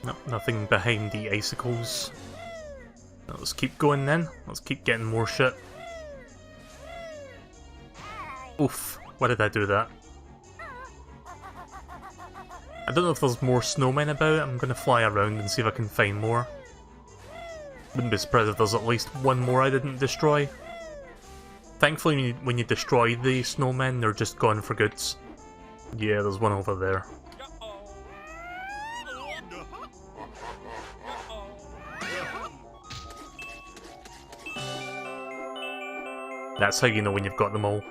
No, nothing behind the icicles. Now let's keep going then. Let's keep getting more shit. Oof, why did I do that? I don't know if there's more snowmen about. I'm gonna fly around and see if I can find more. Wouldn't be surprised if there's at least one more I didn't destroy. Thankfully, when you destroy the snowmen, they're just gone for good. Yeah, there's one over there. That's how you know when you've got them all.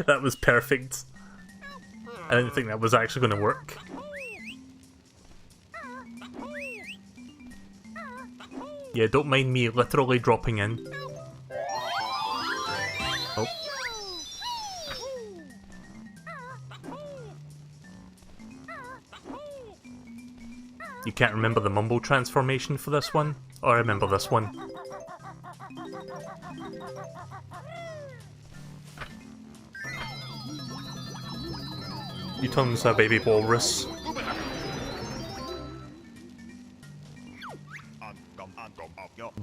That was perfect. I didn't think that was actually going to work. Yeah, don't mind me literally dropping in. Oh. You can't remember the Mumble transformation for this one? Oh, I remember this one. You turn into a baby walrus.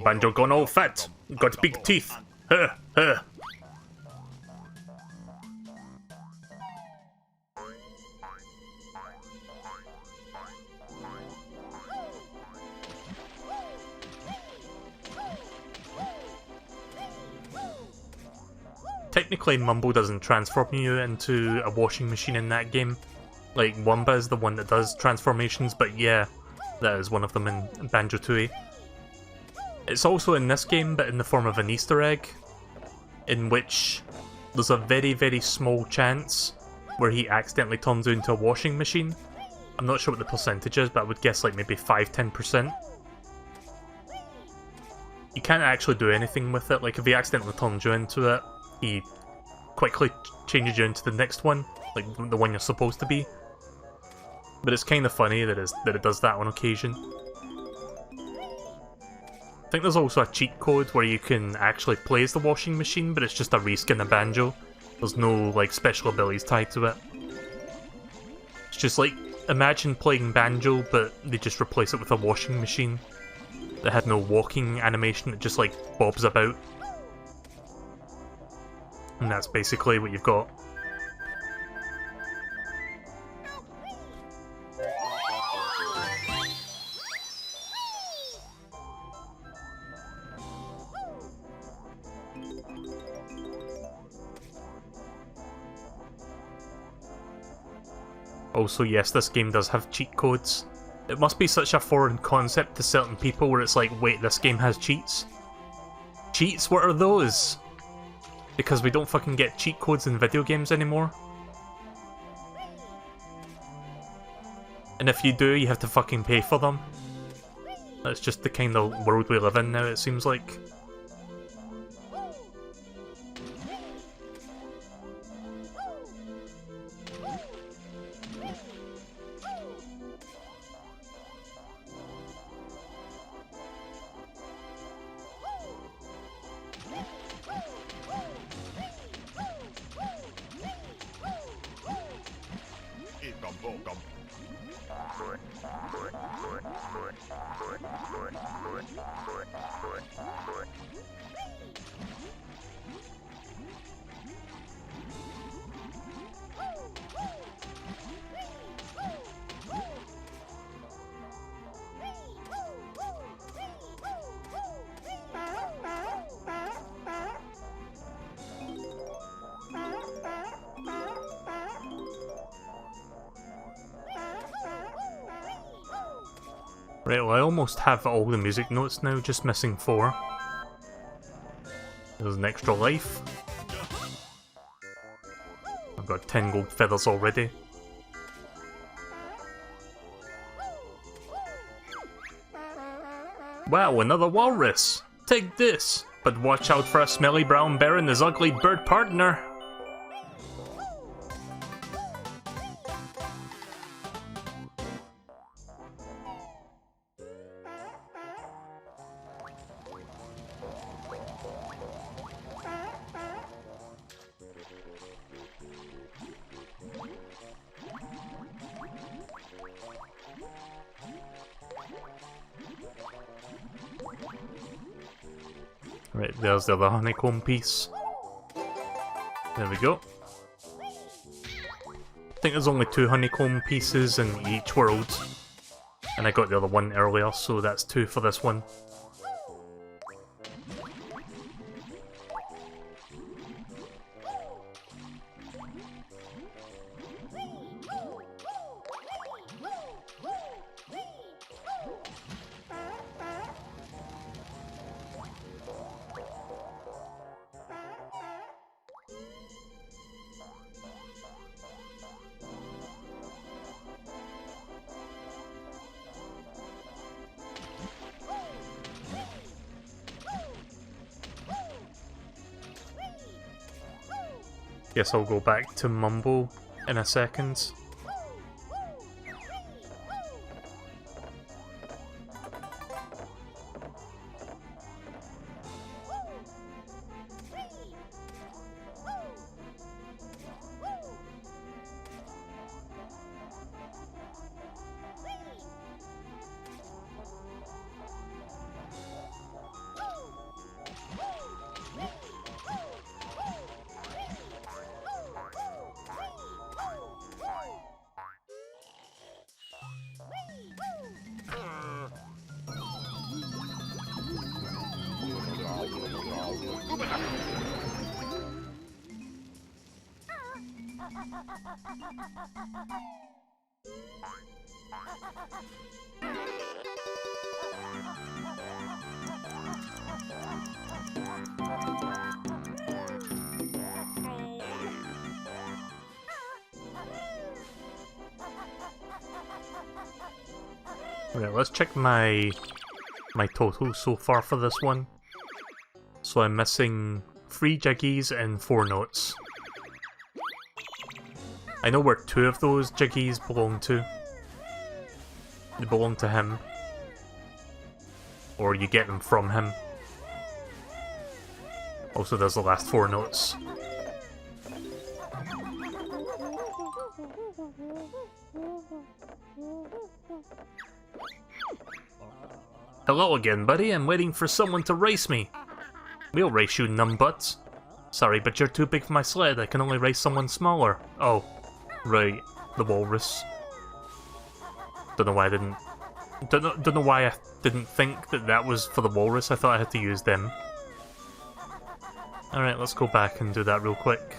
Banjo gone all fat. Got big teeth. Huh, huh. technically Mumble doesn't transform you into a washing machine in that game. Like, Wumba is the one that does transformations, but yeah, that is one of them in Banjo-Tooie. It's also in this game, but in the form of an Easter egg, in which there's a very, very small chance where he accidentally turns into a washing machine. I'm not sure what the percentage is, but I would guess like maybe 5-10%. You can't actually do anything with it. Like, if he accidentally turns you into it, he quickly changes you into the next one, like the one you're supposed to be. But it's kind of funny that it does that on occasion. I think there's also a cheat code where you can actually play as the washing machine, but it's just a reskin of Banjo. There's no like special abilities tied to it. It's just like, imagine playing Banjo, but they just replace it with a washing machine that had no walking animation, it just like bobs about. And that's basically what you've got. Also, yes, this game does have cheat codes. It must be such a foreign concept to certain people where it's like, wait, this game has cheats? Cheats? What are those? Because we don't fucking get cheat codes in video games anymore. And if you do, you have to fucking pay for them. That's just the kind of world we live in now, it seems like. Right, well I almost have all the music notes now, just missing 4. There's an extra life. I've got 10 gold feathers already. Wow, another walrus! Take this! But watch out for a smelly brown bear and his ugly bird partner! Right, there's the other honeycomb piece. There we go. I think there's only 2 honeycomb pieces in each world. And I got the other one earlier, so that's 2 for this one. Guess I'll go back to Mumble in a second. Right, let's check my total so far for this one. So I'm missing 3 Jiggies and 4 notes. I know where 2 of those Jiggies belong to. They belong to him. Or you get them from him. Also, there's the last 4 notes. Hello again, buddy. I'm waiting for someone to race me. We'll race you, numbutts. Sorry, but you're too big for my sled. I can only race someone smaller. Oh, right. The walrus. Don't know why I didn't... Don't know why I didn't think that that was for the walrus. I thought I had to use them. Alright, let's go back and do that real quick.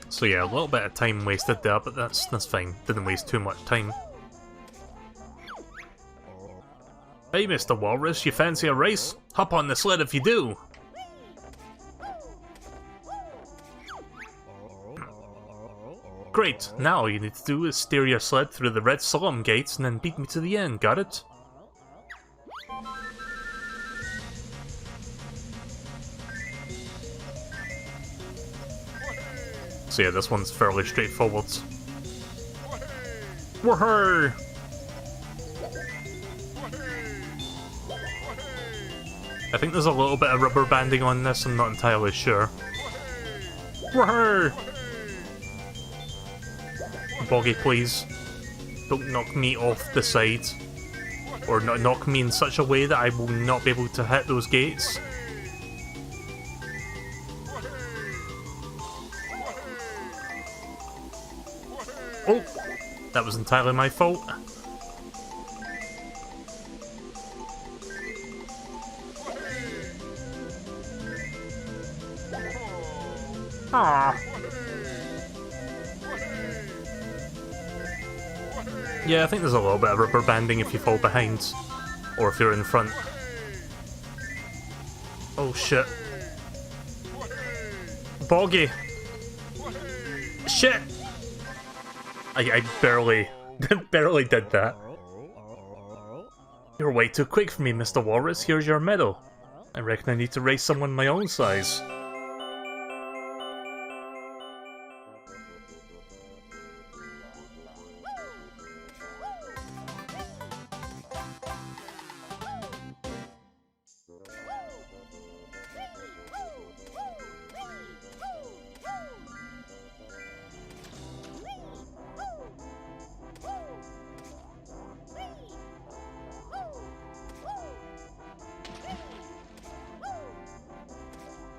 So yeah, a little bit of time wasted there, but that's fine. Didn't waste too much time. Hey, Mr. Walrus, you fancy a race? Hop on the sled if you do! Great, now all you need to do is steer your sled through the red Solemn gates and then beat me to the end, got it? So yeah, this one's fairly straightforward. Woohoo! I think there's a little bit of rubber banding on this, I'm not entirely sure. Woohoo! Boggy, please. Don't knock me off the side. Or not knock me in such a way that I will not be able to hit those gates. Oh! That was entirely my fault. Ah. Yeah, I think there's a little bit of rubber banding if you fall behind. Or if you're in front. Oh shit. Boggy! Shit! I barely did that. You're way too quick for me, Mr. Walrus. Here's your medal. I reckon I need to race someone my own size.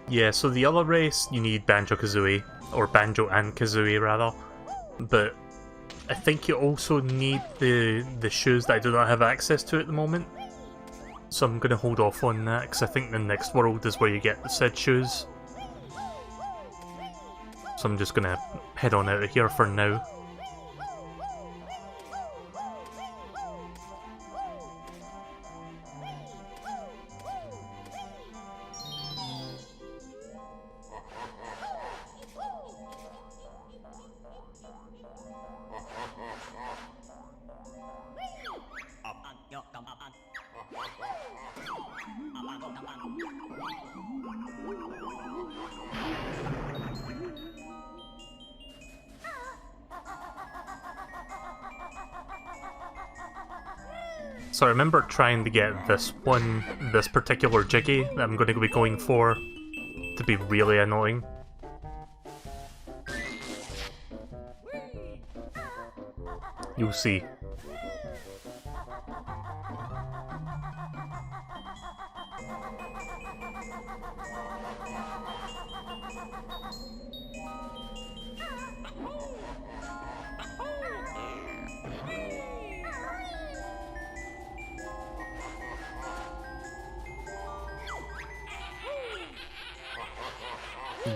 Yeah, so the other race, you need Banjo-Kazooie, or Banjo and Kazooie rather, but I think you also need the shoes that I do not have access to at the moment, so I'm going to hold off on that, because I think the next world is where you get the said shoes. So I'm just going to head on out of here for now. So I remember trying to get this particular Jiggy that I'm going to be going for to be really annoying. You'll see.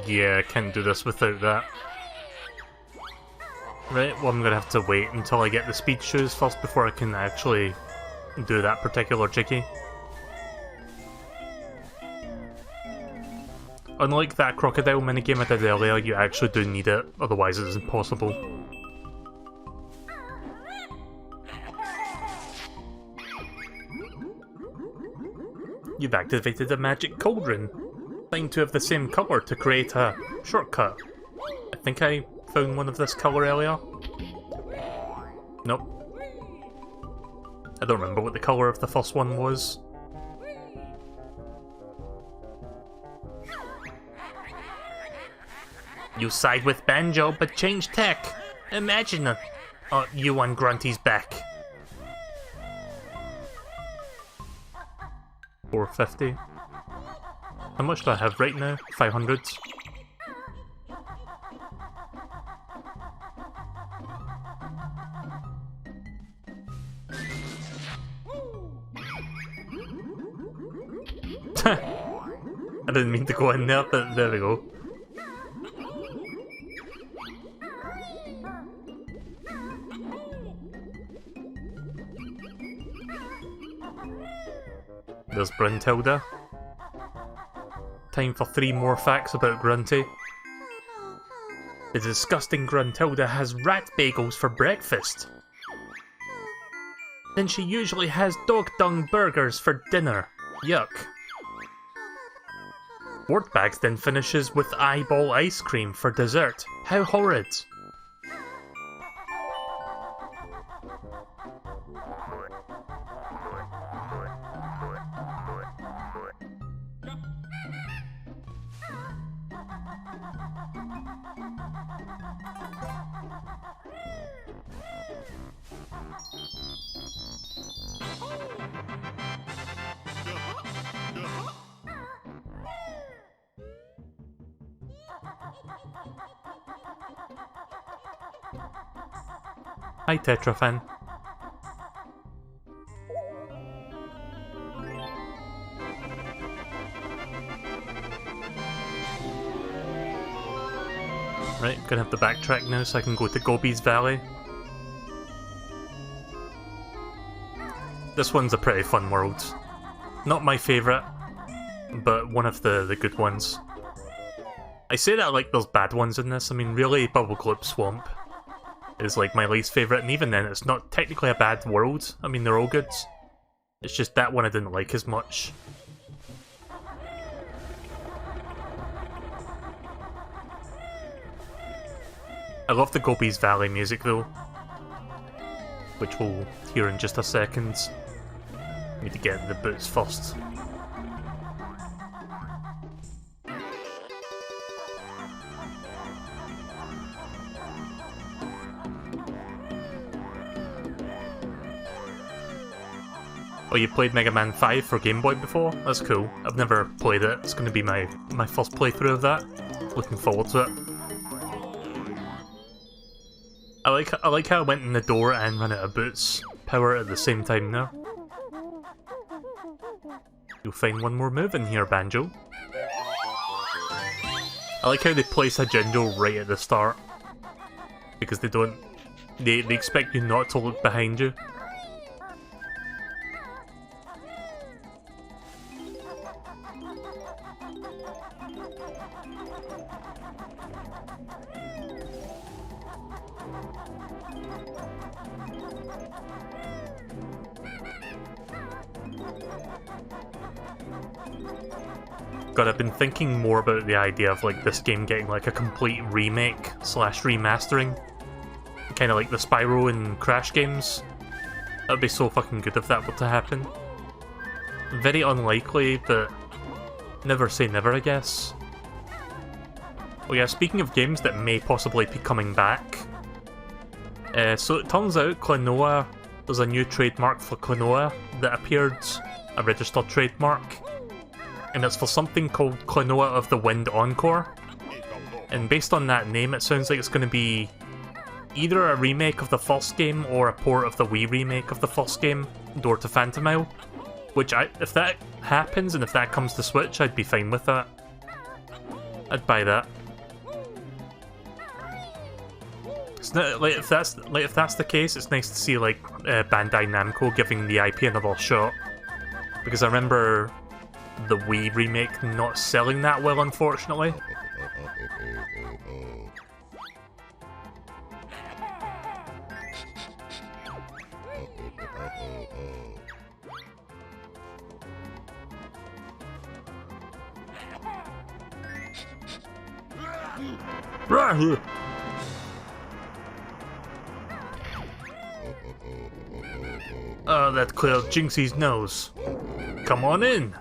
Yeah, I can't do this without that. Right, well I'm gonna have to wait until I get the speed shoes first before I can actually do that particular Jiggy. Unlike that crocodile minigame I did earlier, you actually do need it, otherwise it is impossible. You've activated a magic cauldron. Find two of the same colour to create a shortcut. I think I found one of this colour earlier. Nope. I don't remember what the colour of the first one was. You side with Banjo, but change tech. Imagine it. Oh, you on Grunty's back. 450. How much do I have right now? 500. I didn't mean to go in there, but there we go. There's Bruntilda. Time for 3 more facts about Grunty. The disgusting Gruntilda has rat bagels for breakfast. Then she usually has dog dung burgers for dinner. Yuck. Wordbags then finishes with eyeball ice cream for dessert. How horrid. Hi Tetrafan. Right, gonna have to backtrack now so I can go to Gobi's Valley. This one's a pretty fun world. Not my favourite, but one of the good ones. I say that like there's bad ones in this. I mean, really, Bubble Gloop Swamp is like my least favourite, and even then it's not technically a bad world. I mean, they're all good. It's just that one I didn't like as much. I love the Gobi's Valley music though, which we'll hear in just a second. Need to get the boots first. Oh, you played Mega Man 5 for Game Boy before? That's cool. I've never played it. It's going to be my first playthrough of that. Looking forward to it. I like how I went in the door and ran out of boots power at the same time there. You'll find one more move in here, Banjo. I like how they place a Jinjo right at the start. Because they don't... They expect you not to look behind you. God, I've been thinking more about the idea of like this game getting like a complete remake / remastering. Kind of like the Spyro and Crash games. That would be so fucking good if that were to happen. Very unlikely, but never say never, I guess. Oh yeah, speaking of games that may possibly be coming back. So it turns out Klonoa, there's a new trademark for Klonoa that appeared, a registered trademark. And it's for something called Klonoa of the Wind Encore. And based on that name, it sounds like it's going to be either a remake of the first game or a port of the Wii remake of the first game, Door to Phantomile. Which, if that happens and if that comes to Switch, I'd be fine with that. I'd buy that. It's not, if that's the case, it's nice to see like Bandai Namco giving the IP another shot. Because I remember the Wii remake not selling that well, unfortunately. That cleared Jinxie's nose. Come on in!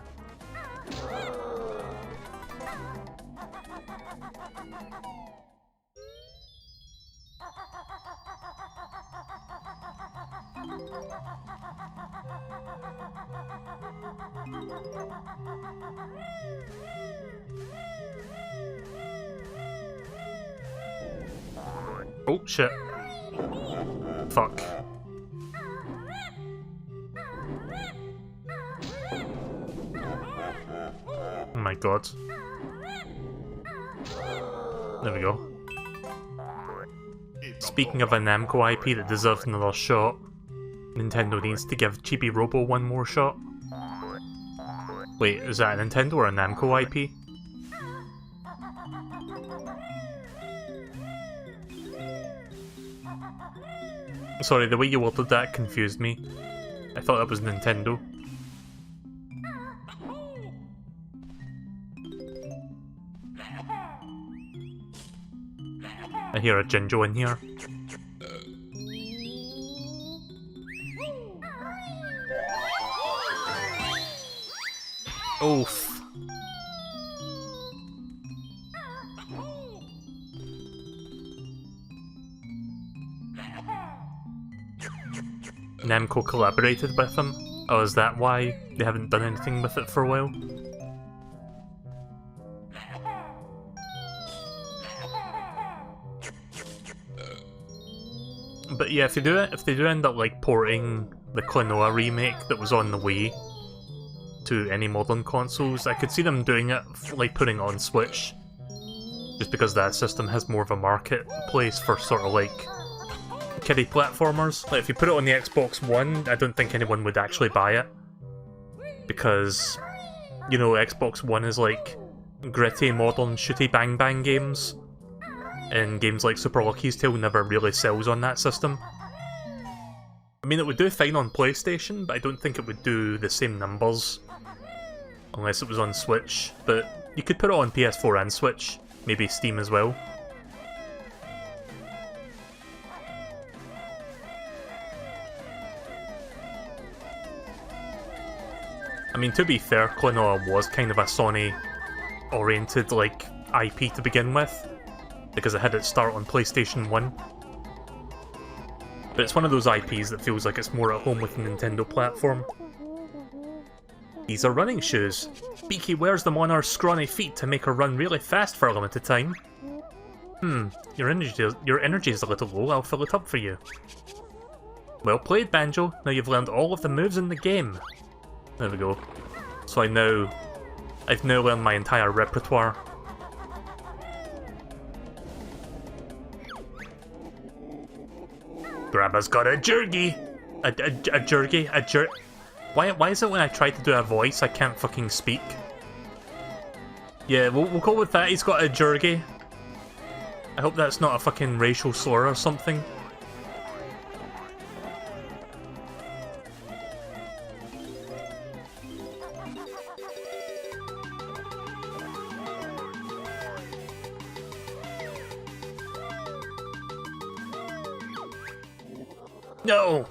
Oh shit. Fuck. Oh my god. There we go. Speaking of a Namco IP that deserves another shot, Nintendo needs to give Chibi Robo one more shot. Wait, is that a Nintendo or a Namco IP? Sorry, the way you worded that confused me. I thought that was Nintendo. I hear a Jinjo in here. Oof. Namco collaborated with them? Oh, is that why they haven't done anything with it for a while? But yeah, if they do end up like porting the Klonoa remake that was on the Wii to any modern consoles, I could see them doing it, like putting it on Switch, just because that system has more of a marketplace for sort of like kiddie platformers. Like if you put it on the Xbox One, I don't think anyone would actually buy it, because, you know, Xbox One is like gritty, modern, shooty bang bang games, and games like Super Lucky's Tale never really sells on that system. I mean, it would do fine on PlayStation, but I don't think it would do the same numbers unless it was on Switch. But you could put it on PS4 and Switch, maybe Steam as well. I mean, to be fair, Klonoa was kind of a Sony-oriented like IP to begin with, because it had its start on PlayStation 1. But it's one of those IPs that feels like it's more at home with the Nintendo platform. These are running shoes. Beaky wears them on her scrawny feet to make her run really fast for a limited time. Your energy is a little low, I'll fill it up for you. Well played, Banjo. Now you've learned all of the moves in the game. There we go. So I've now learned my entire repertoire. Grandma's got a jergy! A jergy? Why is it when I try to do a voice I can't fucking speak? Yeah, we'll go with that, he's got a jergy. I hope that's not a fucking racial slur or something. No!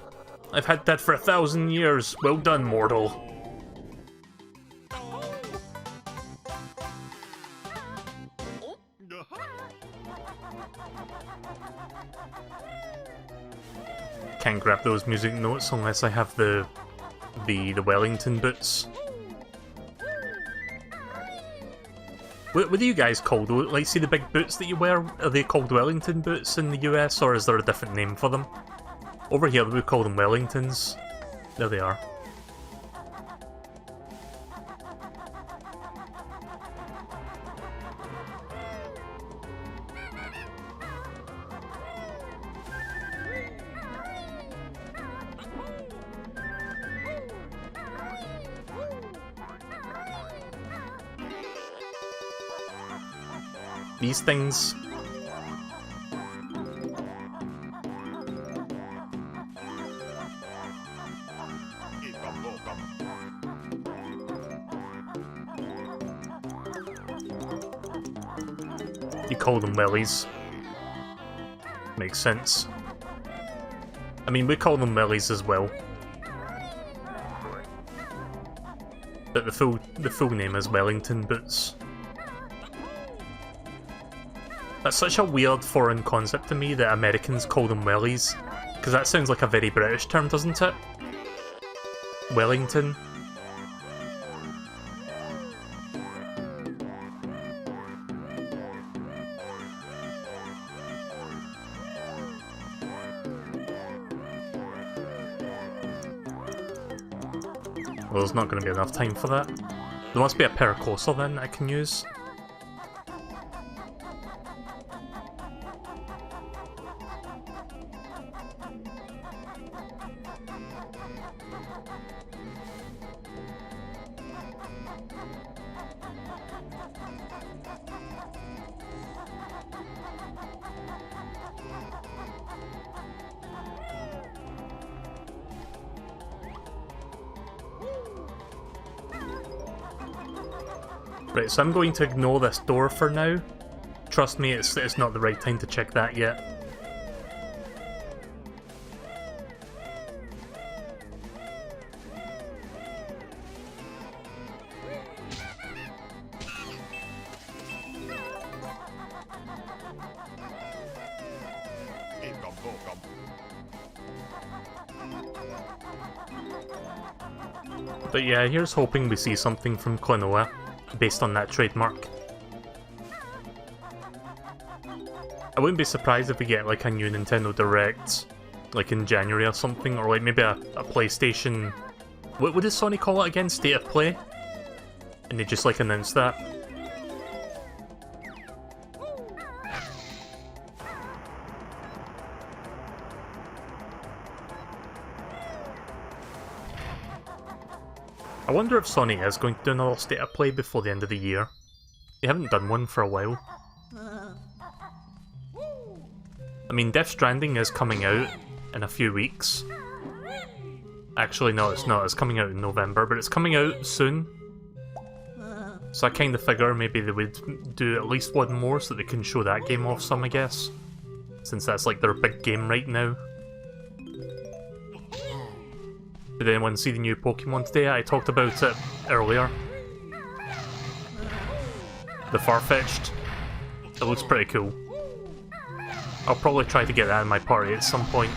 I've had that for 1,000 years. Well done, mortal. Can't grab those music notes unless I have the Wellington boots. What are you guys called? Like, see the big boots that you wear? Are they called Wellington boots in the US, or is there a different name for them? Over here we call them Wellingtons. There they are. These things. You call them wellies. Makes sense. I mean, we call them wellies as well. But the full name is Wellington boots. That's such a weird foreign concept to me that Americans call them wellies, because that sounds like a very British term, doesn't it? Wellington. Well, there's not going to be enough time for that. There must be a percourser then I can use. Right, so I'm going to ignore this door for now. Trust me, it's not the right time to check that yet. But yeah, here's hoping we see something from Klonoa, based on that trademark. I wouldn't be surprised if we get like a new Nintendo Direct, like in January or something, or like maybe a PlayStation... What does Sony call it again? State of Play? And they just like announce that. I wonder if Sony is going to do another State of Play before the end of the year. They haven't done one for a while. I mean, Death Stranding is coming out in a few weeks. Actually, no, it's not. It's coming out in November, but it's coming out soon. So I kind of figure maybe they would do at least one more so they can show that game off some, I guess. Since that's like their big game right now. Did anyone see the new Pokemon today? I talked about it earlier. The Farfetch'd. It looks pretty cool. I'll probably try to get that in my party at some point.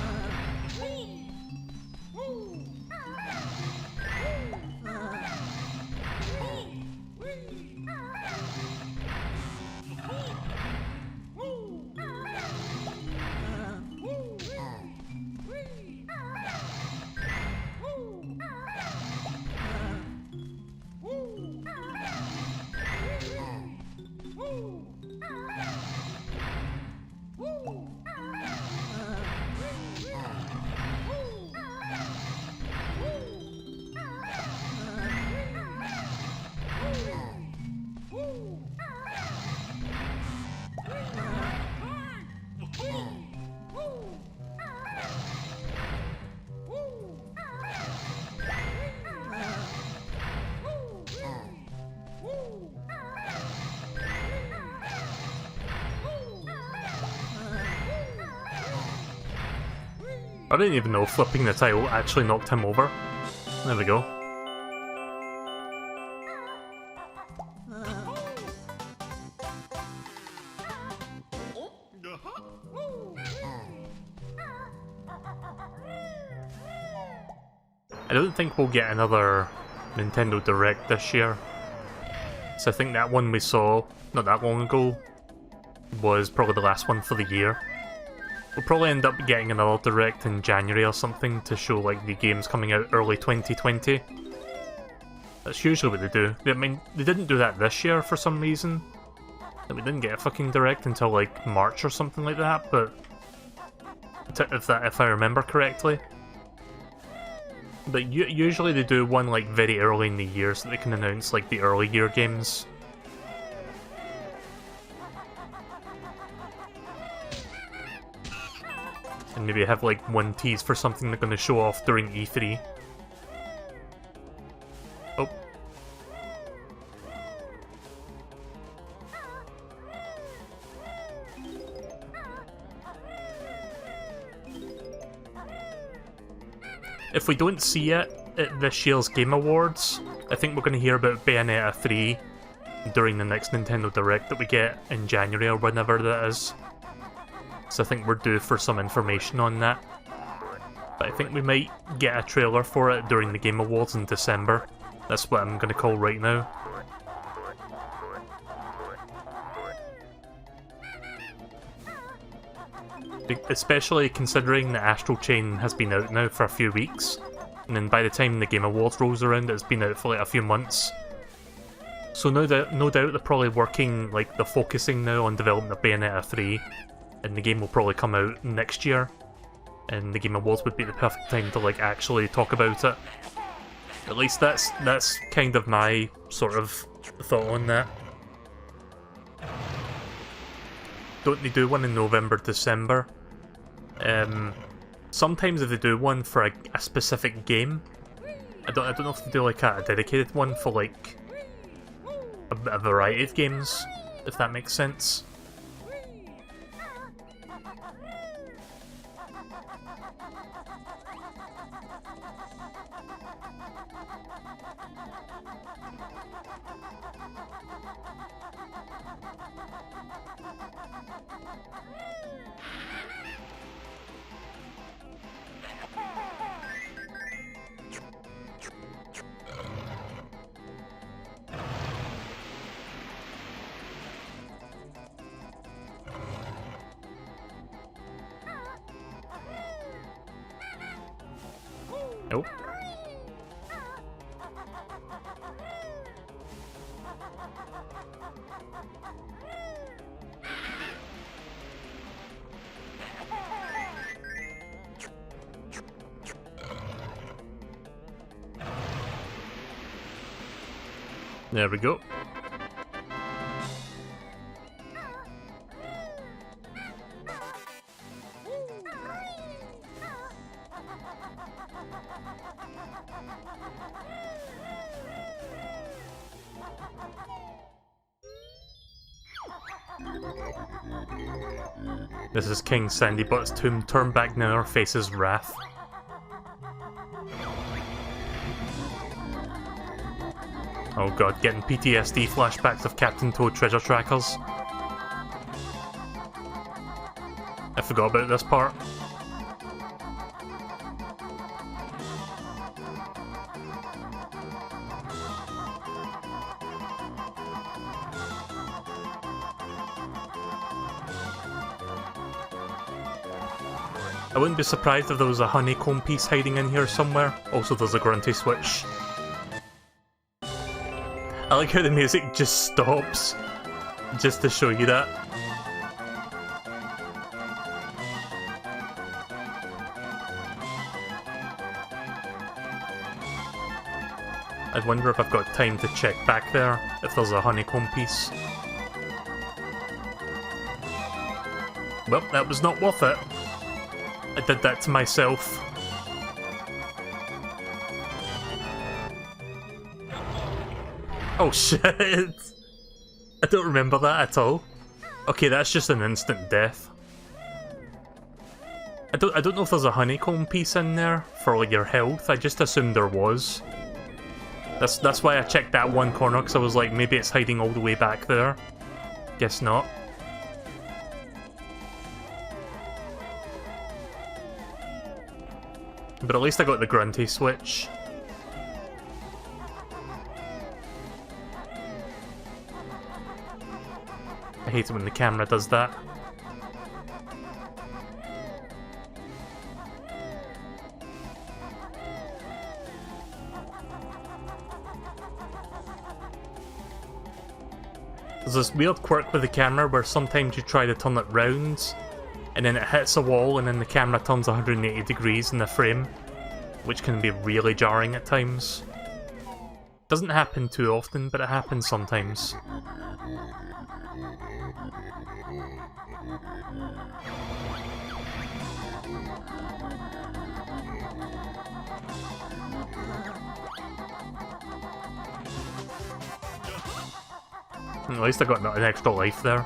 I didn't even know flipping the tile actually knocked him over. There we go. I don't think we'll get another Nintendo Direct this year. So I think that one we saw not that long ago was probably the last one for the year. We'll probably end up getting another Direct in January or something to show like the games coming out early 2020. That's usually what they do. I mean, they didn't do that this year for some reason. We didn't get a fucking Direct until like March or something like that, but if I remember correctly. But usually they do one like very early in the year so they can announce like the early year games. And maybe have like one tease for something they're going to show off during E3. Oh. If we don't see it at this year's Game Awards, I think we're going to hear about Bayonetta 3 during the next Nintendo Direct that we get in January or whenever that is. So I think we're due for some information on that. But I think we might get a trailer for it during the Game Awards in December. That's what I'm going to call right now. Especially considering the Astral Chain has been out now for a few weeks, and then by the time the Game Awards rolls around, it's been out for like a few months. So no doubt they're probably working, like they're focusing now on developing the Bayonetta 3, and the game will probably come out next year, and the Game Awards would be the perfect time to like actually talk about it. At least that's kind of my sort of thought on that. Don't they do one in November, December? Sometimes if they do one for a specific game, I don't know if they do like a dedicated one for like a variety of games, if that makes sense. Nope. There we go. This is King Sandybutt's tomb. Turn back now or faces wrath. Oh god, getting PTSD flashbacks of Captain Toad treasure trackers. I forgot about this part. I wouldn't be surprised if there was a honeycomb piece hiding in here somewhere. Also, there's a grunty switch. I like how the music just stops, just to show you that. I wonder if I've got time to check back there, if there's a honeycomb piece. Well, that was not worth it. I did that to myself. Oh shit! I don't remember that at all. Okay, that's just an instant death. I don't know if there's a honeycomb piece in there for like your health. I just assumed there was. That's why I checked that one corner, because I was like, maybe it's hiding all the way back there. Guess not. But at least I got the grunty switch. I hate it when the camera does that. There's this weird quirk with the camera where sometimes you try to turn it round, and then it hits a wall and then the camera turns 180 degrees in the frame, which can be really jarring at times. Doesn't happen too often, but it happens sometimes. At least I got an extra life there.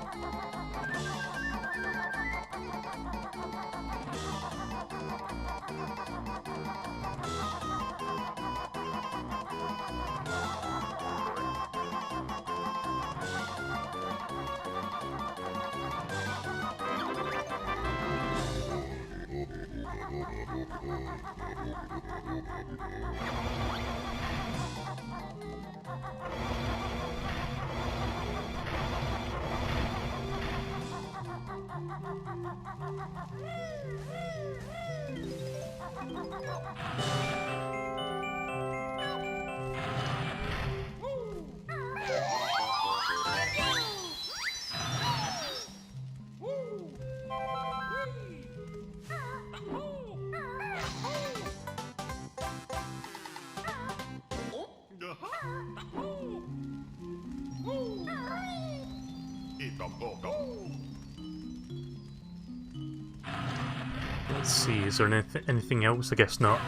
Let's see, is there anything else? I guess not.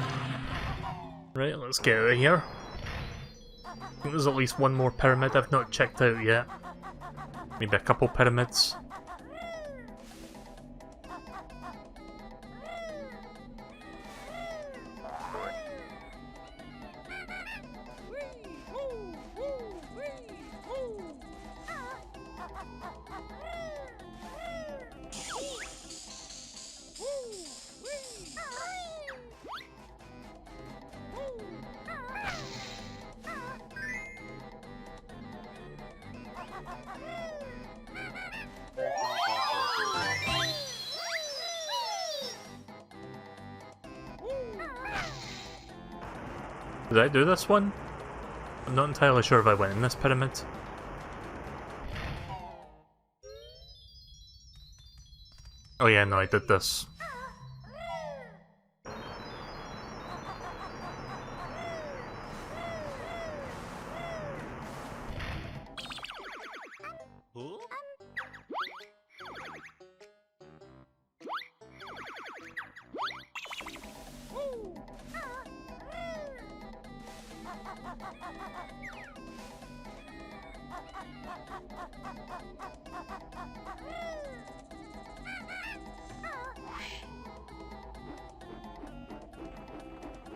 Right, let's get out of here. I think there's at least one more pyramid I've not checked out yet. Maybe a couple pyramids. Did I do this one? I'm not entirely sure if I went in this pyramid. Oh yeah, no, I did this.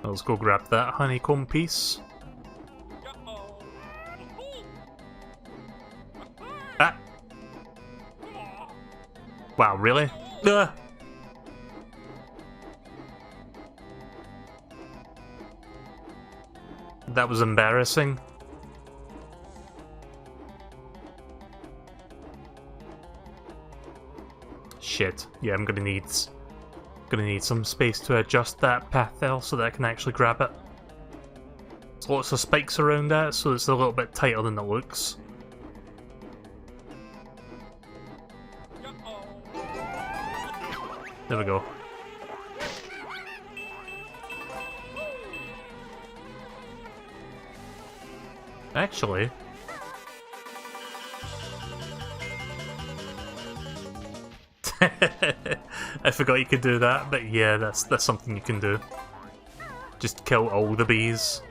Let's go grab that honeycomb piece. Ah! Wow, really? Ugh. That was embarrassing. Shit. Yeah, I'm gonna need some space to adjust that path there so that I can actually grab it. There's lots of spikes around that, so it's a little bit tighter than it looks. There we go. Actually... I forgot you could do that, but yeah, that's something you can do. Just kill all the bees.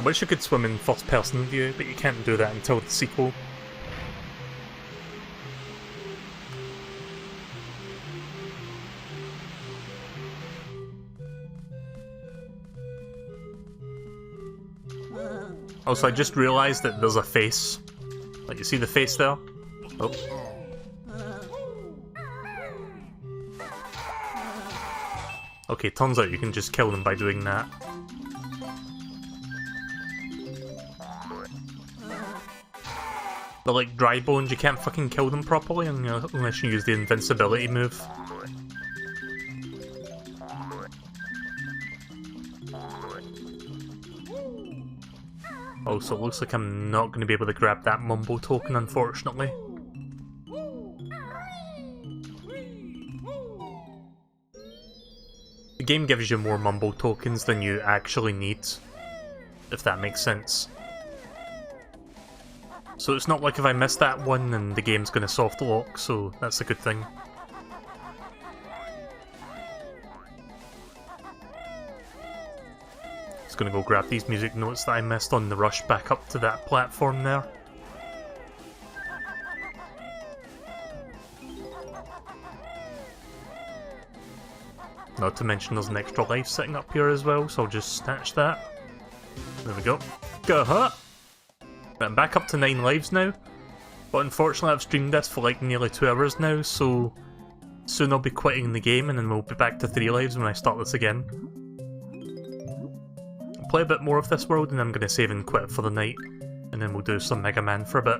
wish you could swim in first person view, but you can't do that until the sequel. Also, I just realised that there's a face. Like, you see the face there? Oh. Okay, turns out you can just kill them by doing that. They're like dry bones, you can't fucking kill them properly unless you use the invincibility move. Also, it looks like I'm not going to be able to grab that Mumbo token, unfortunately. The game gives you more Mumbo tokens than you actually need, if that makes sense. So it's not like if I miss that one and the game's going to soft lock, so that's a good thing. Just gonna go grab these music notes that I missed on the rush back up to that platform there. Not to mention there's an extra life sitting up here as well, so I'll just snatch that. There we go. Go-ha! Right, I'm back up to 9 lives now, but unfortunately I've streamed this for like nearly 2 hours now, so soon I'll be quitting the game and then we'll be back to 3 lives when I start this again. I'll play a bit more of this world and I'm going to save and quit for the night, and then we'll do some Mega Man for a bit.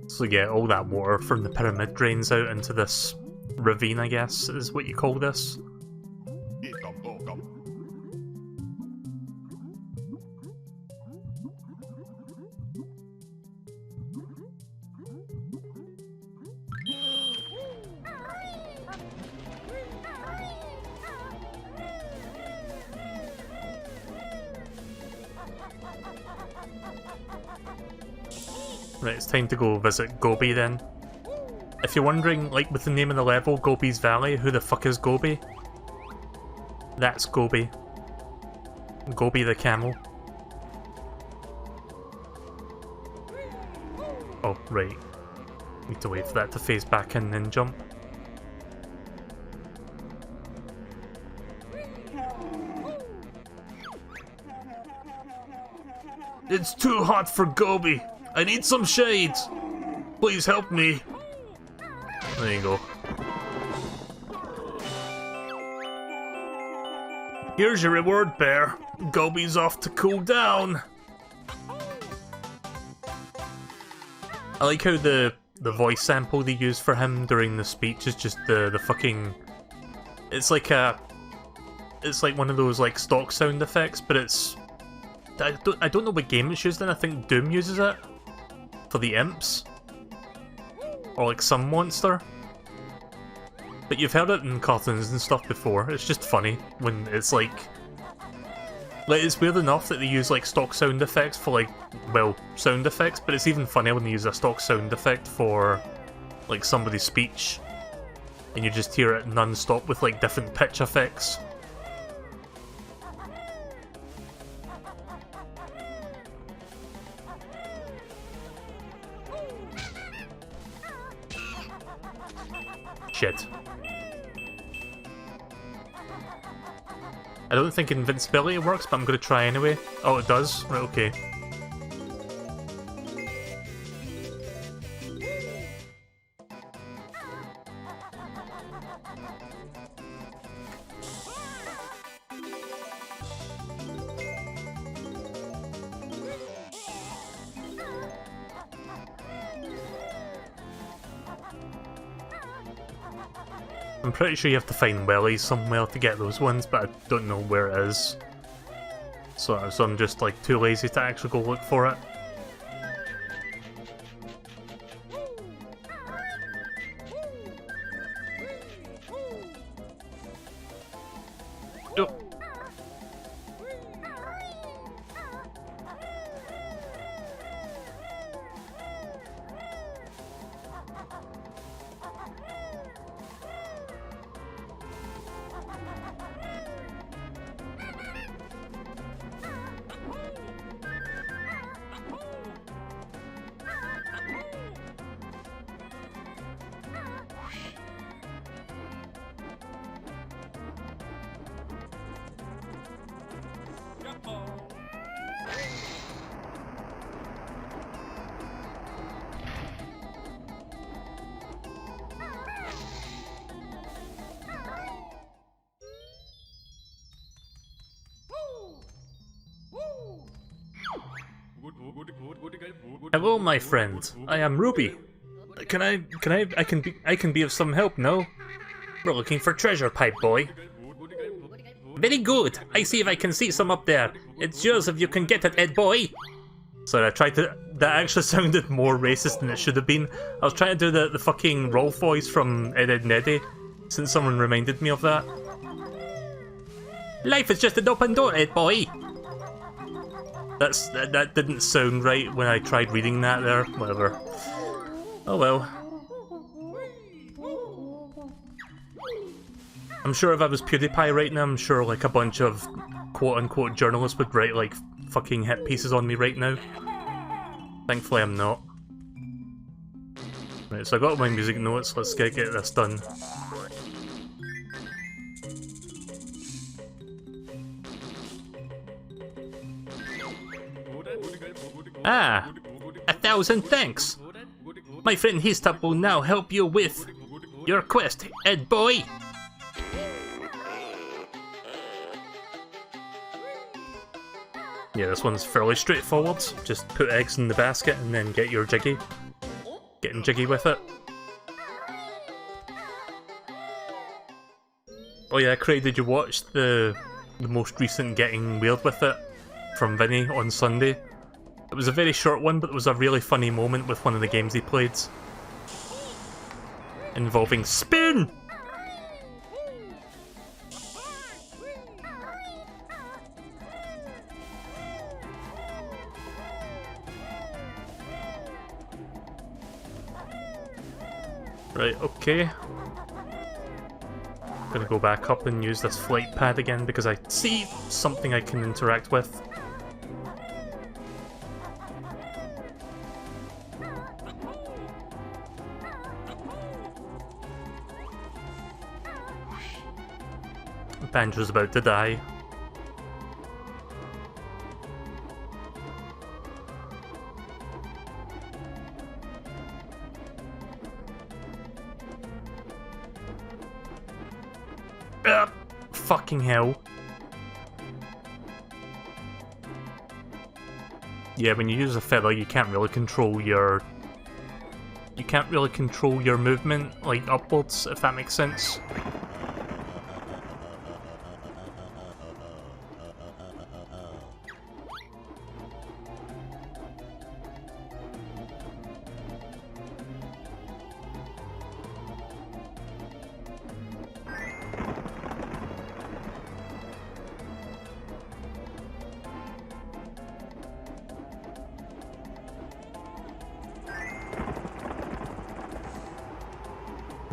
So yeah, all that water from the pyramid drains out into this ravine, I guess, is what you call this. Right, it's time to go visit Gobi then. If you're wondering, like with the name of the level, Gobi's Valley, who the fuck is Gobi? That's Gobi. Gobi the camel. Oh, right. Need to wait for that to phase back in and then jump. It's too hot for Gobi! I need some shade! Please help me! There you go. Here's your reward, bear. Gobi's off to cool down. I like how the voice sample they use for him during the speech is just the fucking... It's like one of those like stock sound effects, but it's... I don't know what game it's used in. I think Doom uses it for the imps, or like some monster. But you've heard it in cartoons and stuff before. It's just funny when it's like it's weird enough that they use like stock sound effects for like, well, sound effects, but it's even funnier when they use a stock sound effect for like somebody's speech and you just hear it non-stop with like different pitch effects. Shit. I don't think invincibility works, but I'm going to try anyway. Oh, it does? Right, okay. I'm pretty sure you have to find wellies somewhere to get those ones, but I don't know where it is. So I'm just like too lazy to actually go look for it. Hello, my friend. I am Ruby. I can be of some help, no? We're looking for treasure, pipe boy. Very good. I see if I can see some up there. It's yours if you can get it, Ed boy. Sorry, I tried to... That actually sounded more racist than it should have been. I was trying to do the fucking Rolf voice from Ed, Edd n Eddy, since someone reminded me of that. Life is just an open door, Ed boy. That didn't sound right when I tried reading that there. Whatever. Oh well. I'm sure if I was PewDiePie right now, I'm sure like a bunch of quote-unquote journalists would write like fucking hit pieces on me right now. Thankfully I'm not. Right, so I got my music notes, let's get this done. Ah! 1,000 thanks! My friend Histop will now help you with your quest, Ed boy! Yeah, this one's fairly straightforward. Just put eggs in the basket and then get your jiggy. Getting jiggy with it. Oh yeah, Craig, did you watch the most recent Getting Weird With It from Vinny on Sunday? It was a very short one, but it was a really funny moment with one of the games he played. Involving spin! Right, okay. Gonna go back up and use this flight pad again because I see something I can interact with. Banjo's about to die. Fucking hell. Yeah, when you use a feather, you can't really control your... You can't really control your movement, like, upwards, if that makes sense.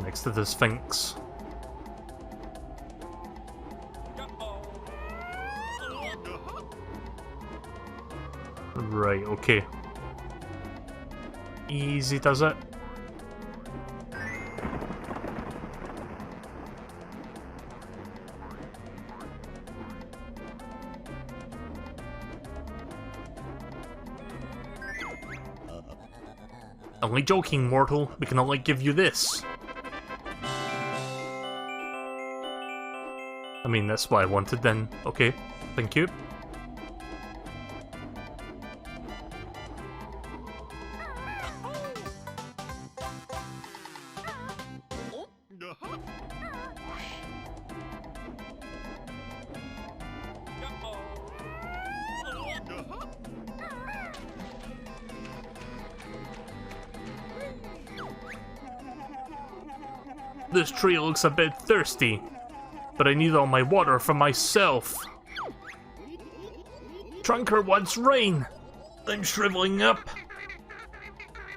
Next to the Sphinx. Right, okay. Easy does it. Only joking, mortal. We can only give you this. I mean, that's what I wanted then. Okay, thank you. This tree looks a bit thirsty, but I need all my water for myself. Trunker wants rain. I'm shriveling up.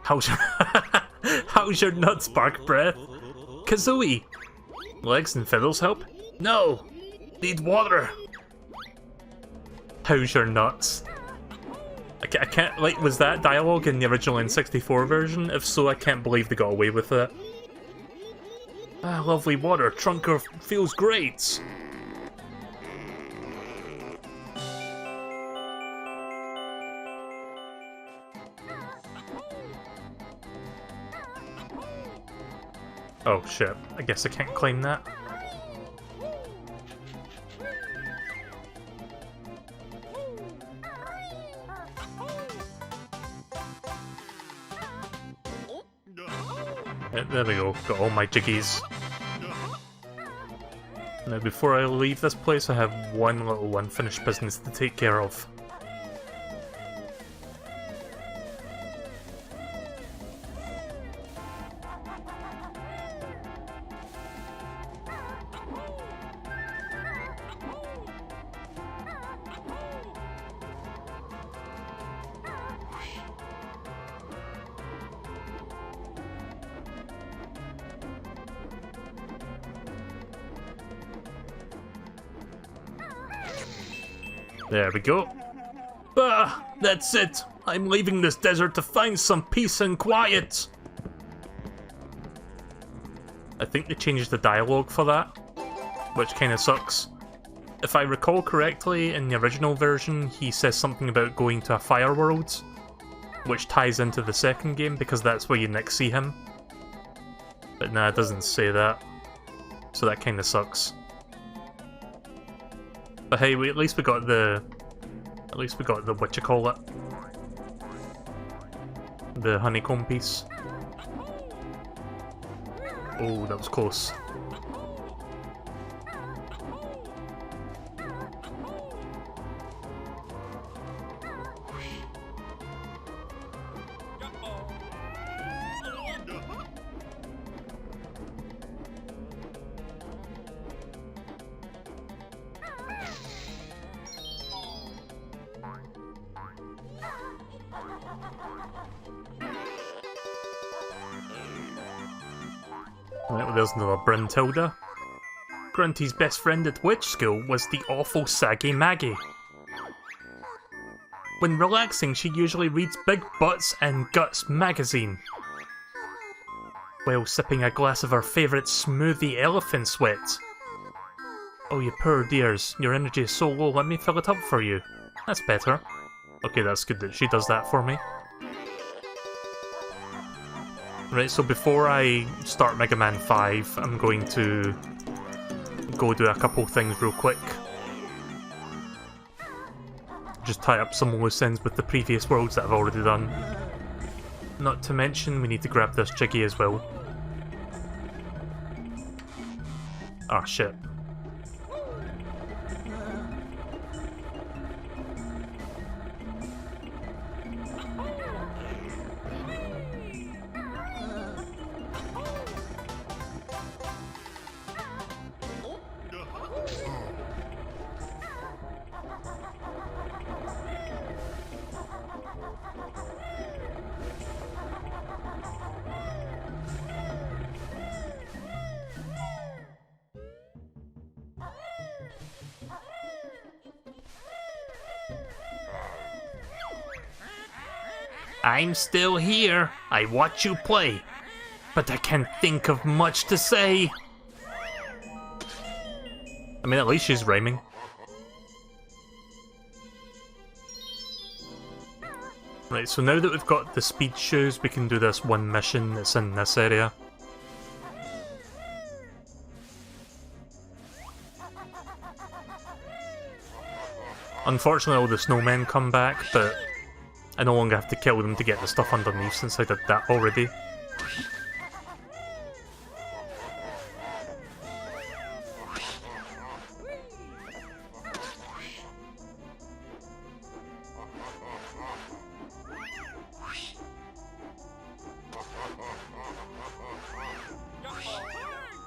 How's your nuts, bark breath? Kazooie. Legs and feathers help? No. Need water. How's your nuts? I can't, like, was that dialogue in the original N64 version? If so, I can't believe they got away with it. Ah, lovely water. Trunker feels great. Oh shit, I guess I can't claim that. Yeah, there we go, got all my jiggies. Now before I leave this place I have one little unfinished business to take care of. There we go. Bah! That's it! I'm leaving this desert to find some peace and quiet! I think they changed the dialogue for that, which kinda sucks. If I recall correctly, in the original version, he says something about going to a fire world, which ties into the second game because that's where you next see him. But nah, it doesn't say that, so that kinda sucks. But hey, at least we got the whatchamacallit, the honeycomb piece. Oh, that was close. Right, well, there's another Bruntilda. Grunty's best friend at witch school was the awful Saggy Maggie. When relaxing, she usually reads Big Butts and Guts magazine, while sipping a glass of her favourite smoothie elephant sweat. Oh, you poor dears, your energy is so low, let me fill it up for you. That's better. Okay, that's good that she does that for me. Right, so before I start Mega Man 5, I'm going to go do a couple things real quick. Just tie up some loose ends with the previous worlds that I've already done. Not to mention, we need to grab this Jiggy as well. Ah, shit. I'm still here. I watch you play, but I can't think of much to say. I mean, at least she's rhyming. Right, so now that we've got the speed shoes, we can do this one mission that's in this area. Unfortunately, all the snowmen come back, but I no longer have to kill them to get the stuff underneath since I did that already.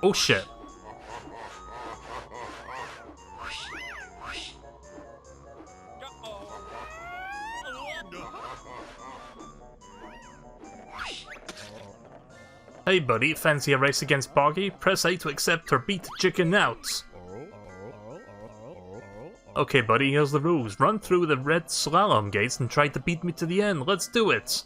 Oh shit. Hey buddy, fancy a race against Boggy? Press A to accept or beat chicken out. Okay buddy, here's the rules. Run through the red slalom gates and try to beat me to the end. Let's do it!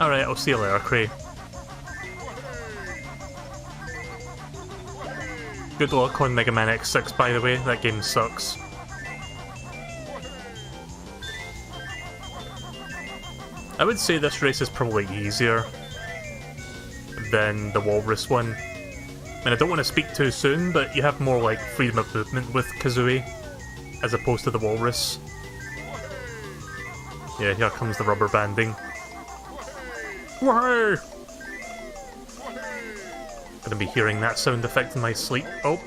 Alright, I'll see you later, Cray. Good luck on Mega Man X6, by the way, that game sucks. I would say this race is probably easier than the Walrus one, I mean, I don't want to speak too soon, but you have more, like, freedom of movement with Kazooie, as opposed to the walrus. Yeah, here comes the rubber banding. Woohoo! Gonna be hearing that sound effect in my sleep. Oh.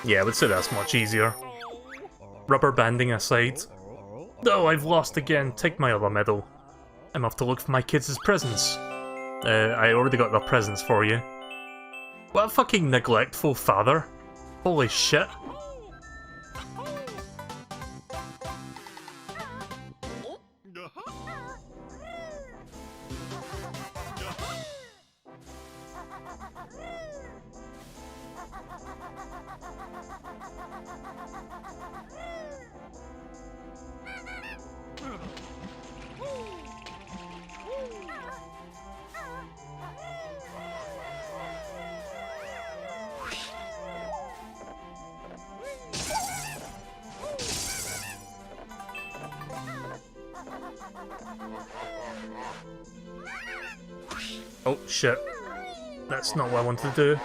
Yeah, I would say that's much easier. Rubber banding aside. Oh, I've lost again. Take my other medal. I'm off to look for my kids' presents. I already got their presents for you. What a fucking neglectful father. Holy shit. Oh shit. That's not what I wanted to do.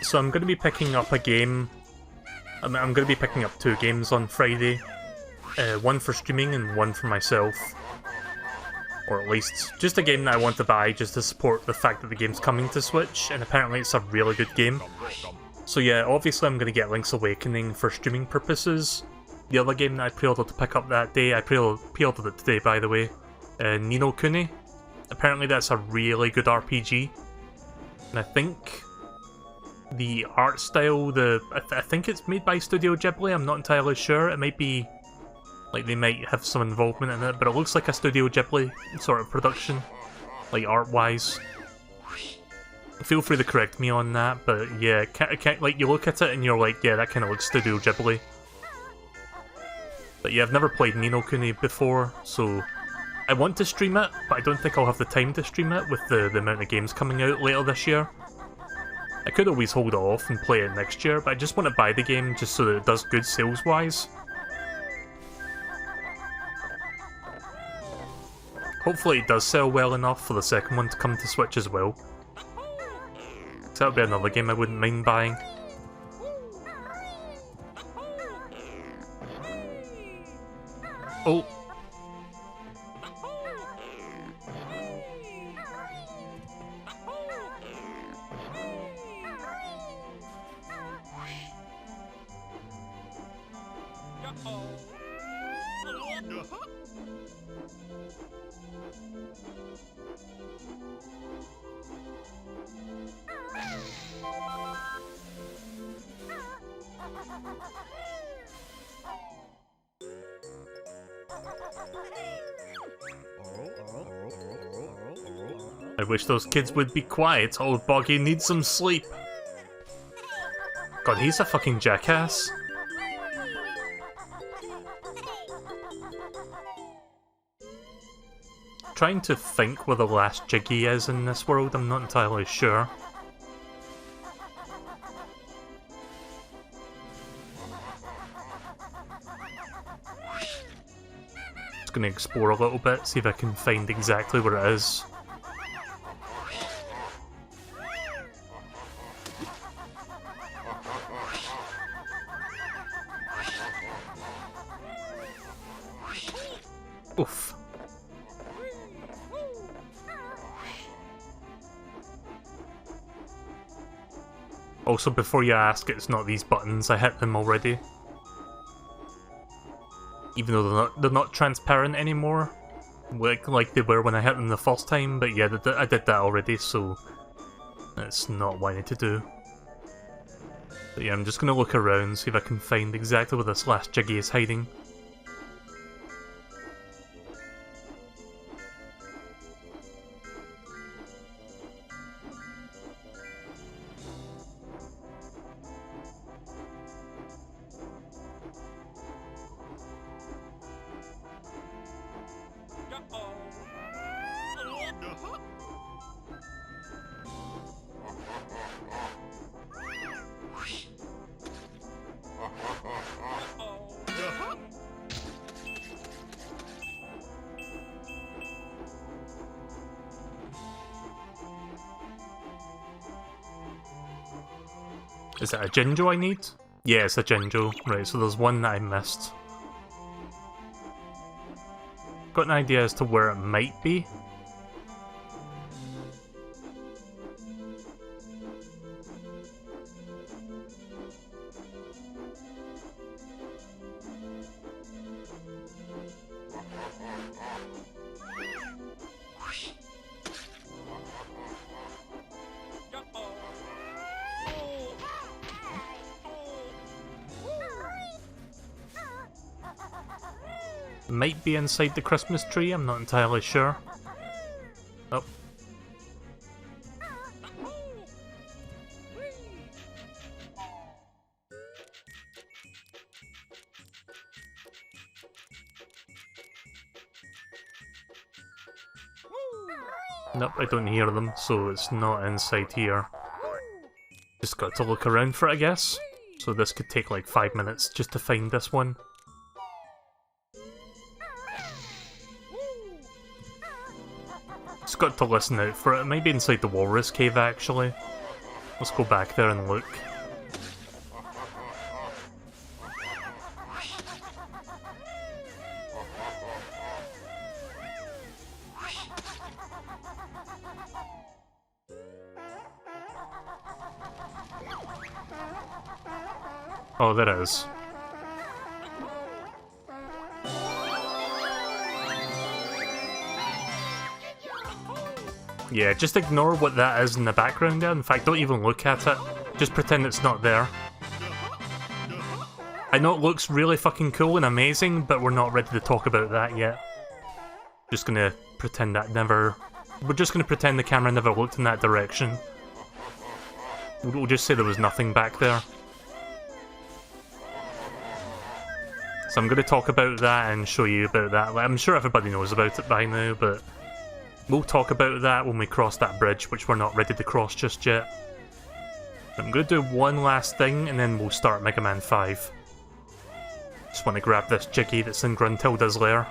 So I'm going to be picking up a game. I'm going to be picking up 2 games on Friday. One for streaming and one for myself. Or at least, just a game that I want to buy just to support the fact that the game's coming to Switch, and apparently it's a really good game. So yeah, obviously I'm going to get Link's Awakening for streaming purposes. The other game that I pre-ordered to pick up that day, I pre-ordered it today by the way, Ni no Kuni. Apparently that's a really good RPG. And I think the art style, I think it's made by Studio Ghibli, I'm not entirely sure. It might be, like, they might have some involvement in it, but it looks like a Studio Ghibli sort of production, like art-wise. Feel free to correct me on that, but yeah, like, you look at it and you're like, yeah, that kind of looks Studio Ghibli. But yeah, I've never played Ni no Kuni before, so I want to stream it, but I don't think I'll have the time to stream it with the amount of games coming out later this year. I could always hold off and play it next year, but I just want to buy the game just so that it does good sales-wise. Hopefully it does sell well enough for the second one to come to Switch as well. So that would be another game I wouldn't mind buying. Oh! I wish those kids would be quiet. Old Boggy needs some sleep. God, he's a fucking jackass. Trying to think where the last Jiggy is in this world, I'm not entirely sure. Just gonna explore a little bit, see if I can find exactly where it is. Oof. Also, before you ask, it's not these buttons, I hit them already. Even though they're not transparent anymore, like they were when I hit them the first time, but yeah, I did that already, so it's not what I need to do. But yeah, I'm just gonna look around, see if I can find exactly where this last Jiggy is hiding. Is it a Jinjo I need? Yeah, it's a Jinjo. Right, so there's one that I missed. Got an idea as to where it might be. Might be inside the Christmas tree, I'm not entirely sure. Oh. Nope, I don't hear them, so it's not inside here. Just got to look around for it, I guess. So this could take like 5 minutes just to find this one. Just got to listen out for it. It might be inside the Walrus Cave, actually. Let's go back there and look. Oh, there is. Yeah, just ignore what that is in the background there. In fact, don't even look at it. Just pretend it's not there. I know it looks really fucking cool and amazing, but we're not ready to talk about that yet. Just gonna pretend that never... We're just gonna pretend the camera never looked in that direction. We'll just say there was nothing back there. So I'm gonna talk about that and show you about that. Like, I'm sure everybody knows about it by now, but... We'll talk about that when we cross that bridge, which we're not ready to cross just yet. I'm going to do one last thing, and then we'll start Mega Man 5. Just want to grab this Jiggy that's in Gruntilda's lair.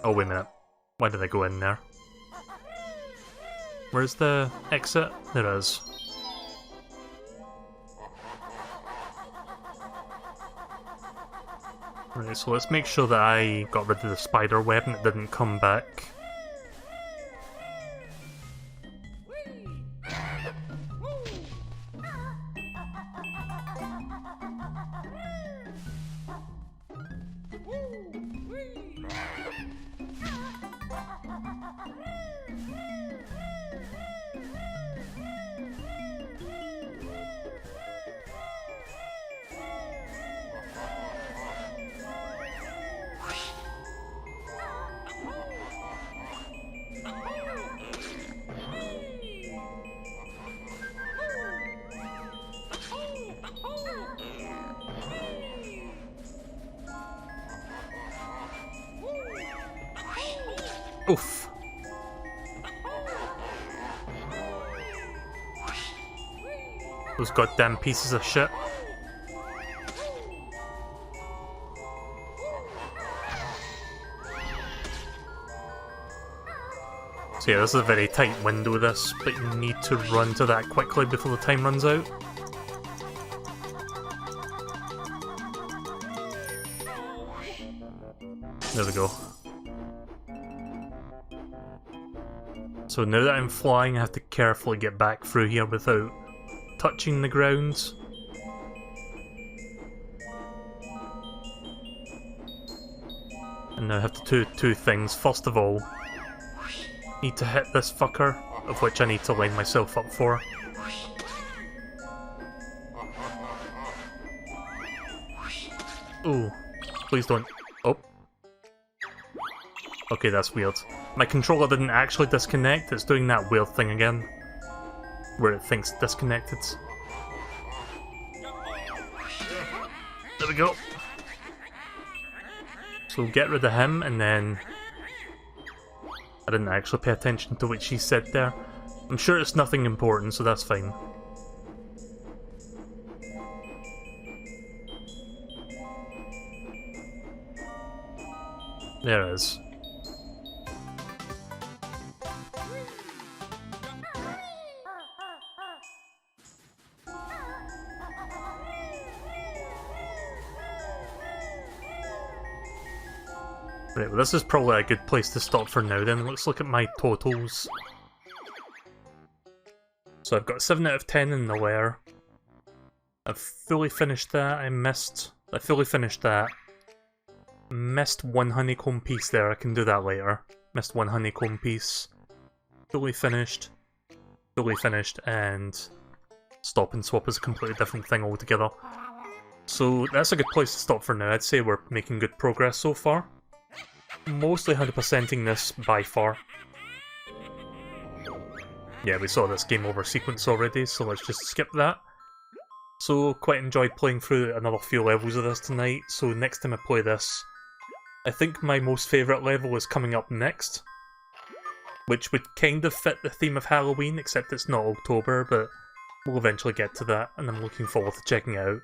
Oh, wait a minute. Why did I go in there? Where's the exit? There is. Right, so let's make sure that I got rid of the spider web and it didn't come back. Oof. Those goddamn pieces of shit. So yeah, this is a very tight window, this, but you need to run to that quickly before the time runs out. There we go. So now that I'm flying, I have to carefully get back through here without touching the ground. And now I have to do two things. First of all, need to hit this fucker, of which I need to line myself up for. Ooh, please don't. Oh. Okay, that's weird. My controller didn't actually disconnect, it's doing that weird thing again. Where it thinks it's disconnected. There we go. So we'll get rid of him, and then... I didn't actually pay attention to what she said there. I'm sure it's nothing important, so that's fine. There it is. Right, well this is probably a good place to stop for now then. Let's look at my totals. So I've got 7 out of 10 in the lair. I've fully finished that, I fully finished that. Missed one honeycomb piece there, I can do that later. Missed one honeycomb piece. Fully finished, and stop and swap is a completely different thing altogether. So that's a good place to stop for now. I'd say we're making good progress so far. Mostly 100%ing this by far. Yeah, we saw this game over sequence already, so let's just skip that. So, quite enjoyed playing through another few levels of this tonight, so next time I play this, I think my most favourite level is coming up next, which would kind of fit the theme of Halloween, except it's not October, but we'll eventually get to that, and I'm looking forward to checking it out.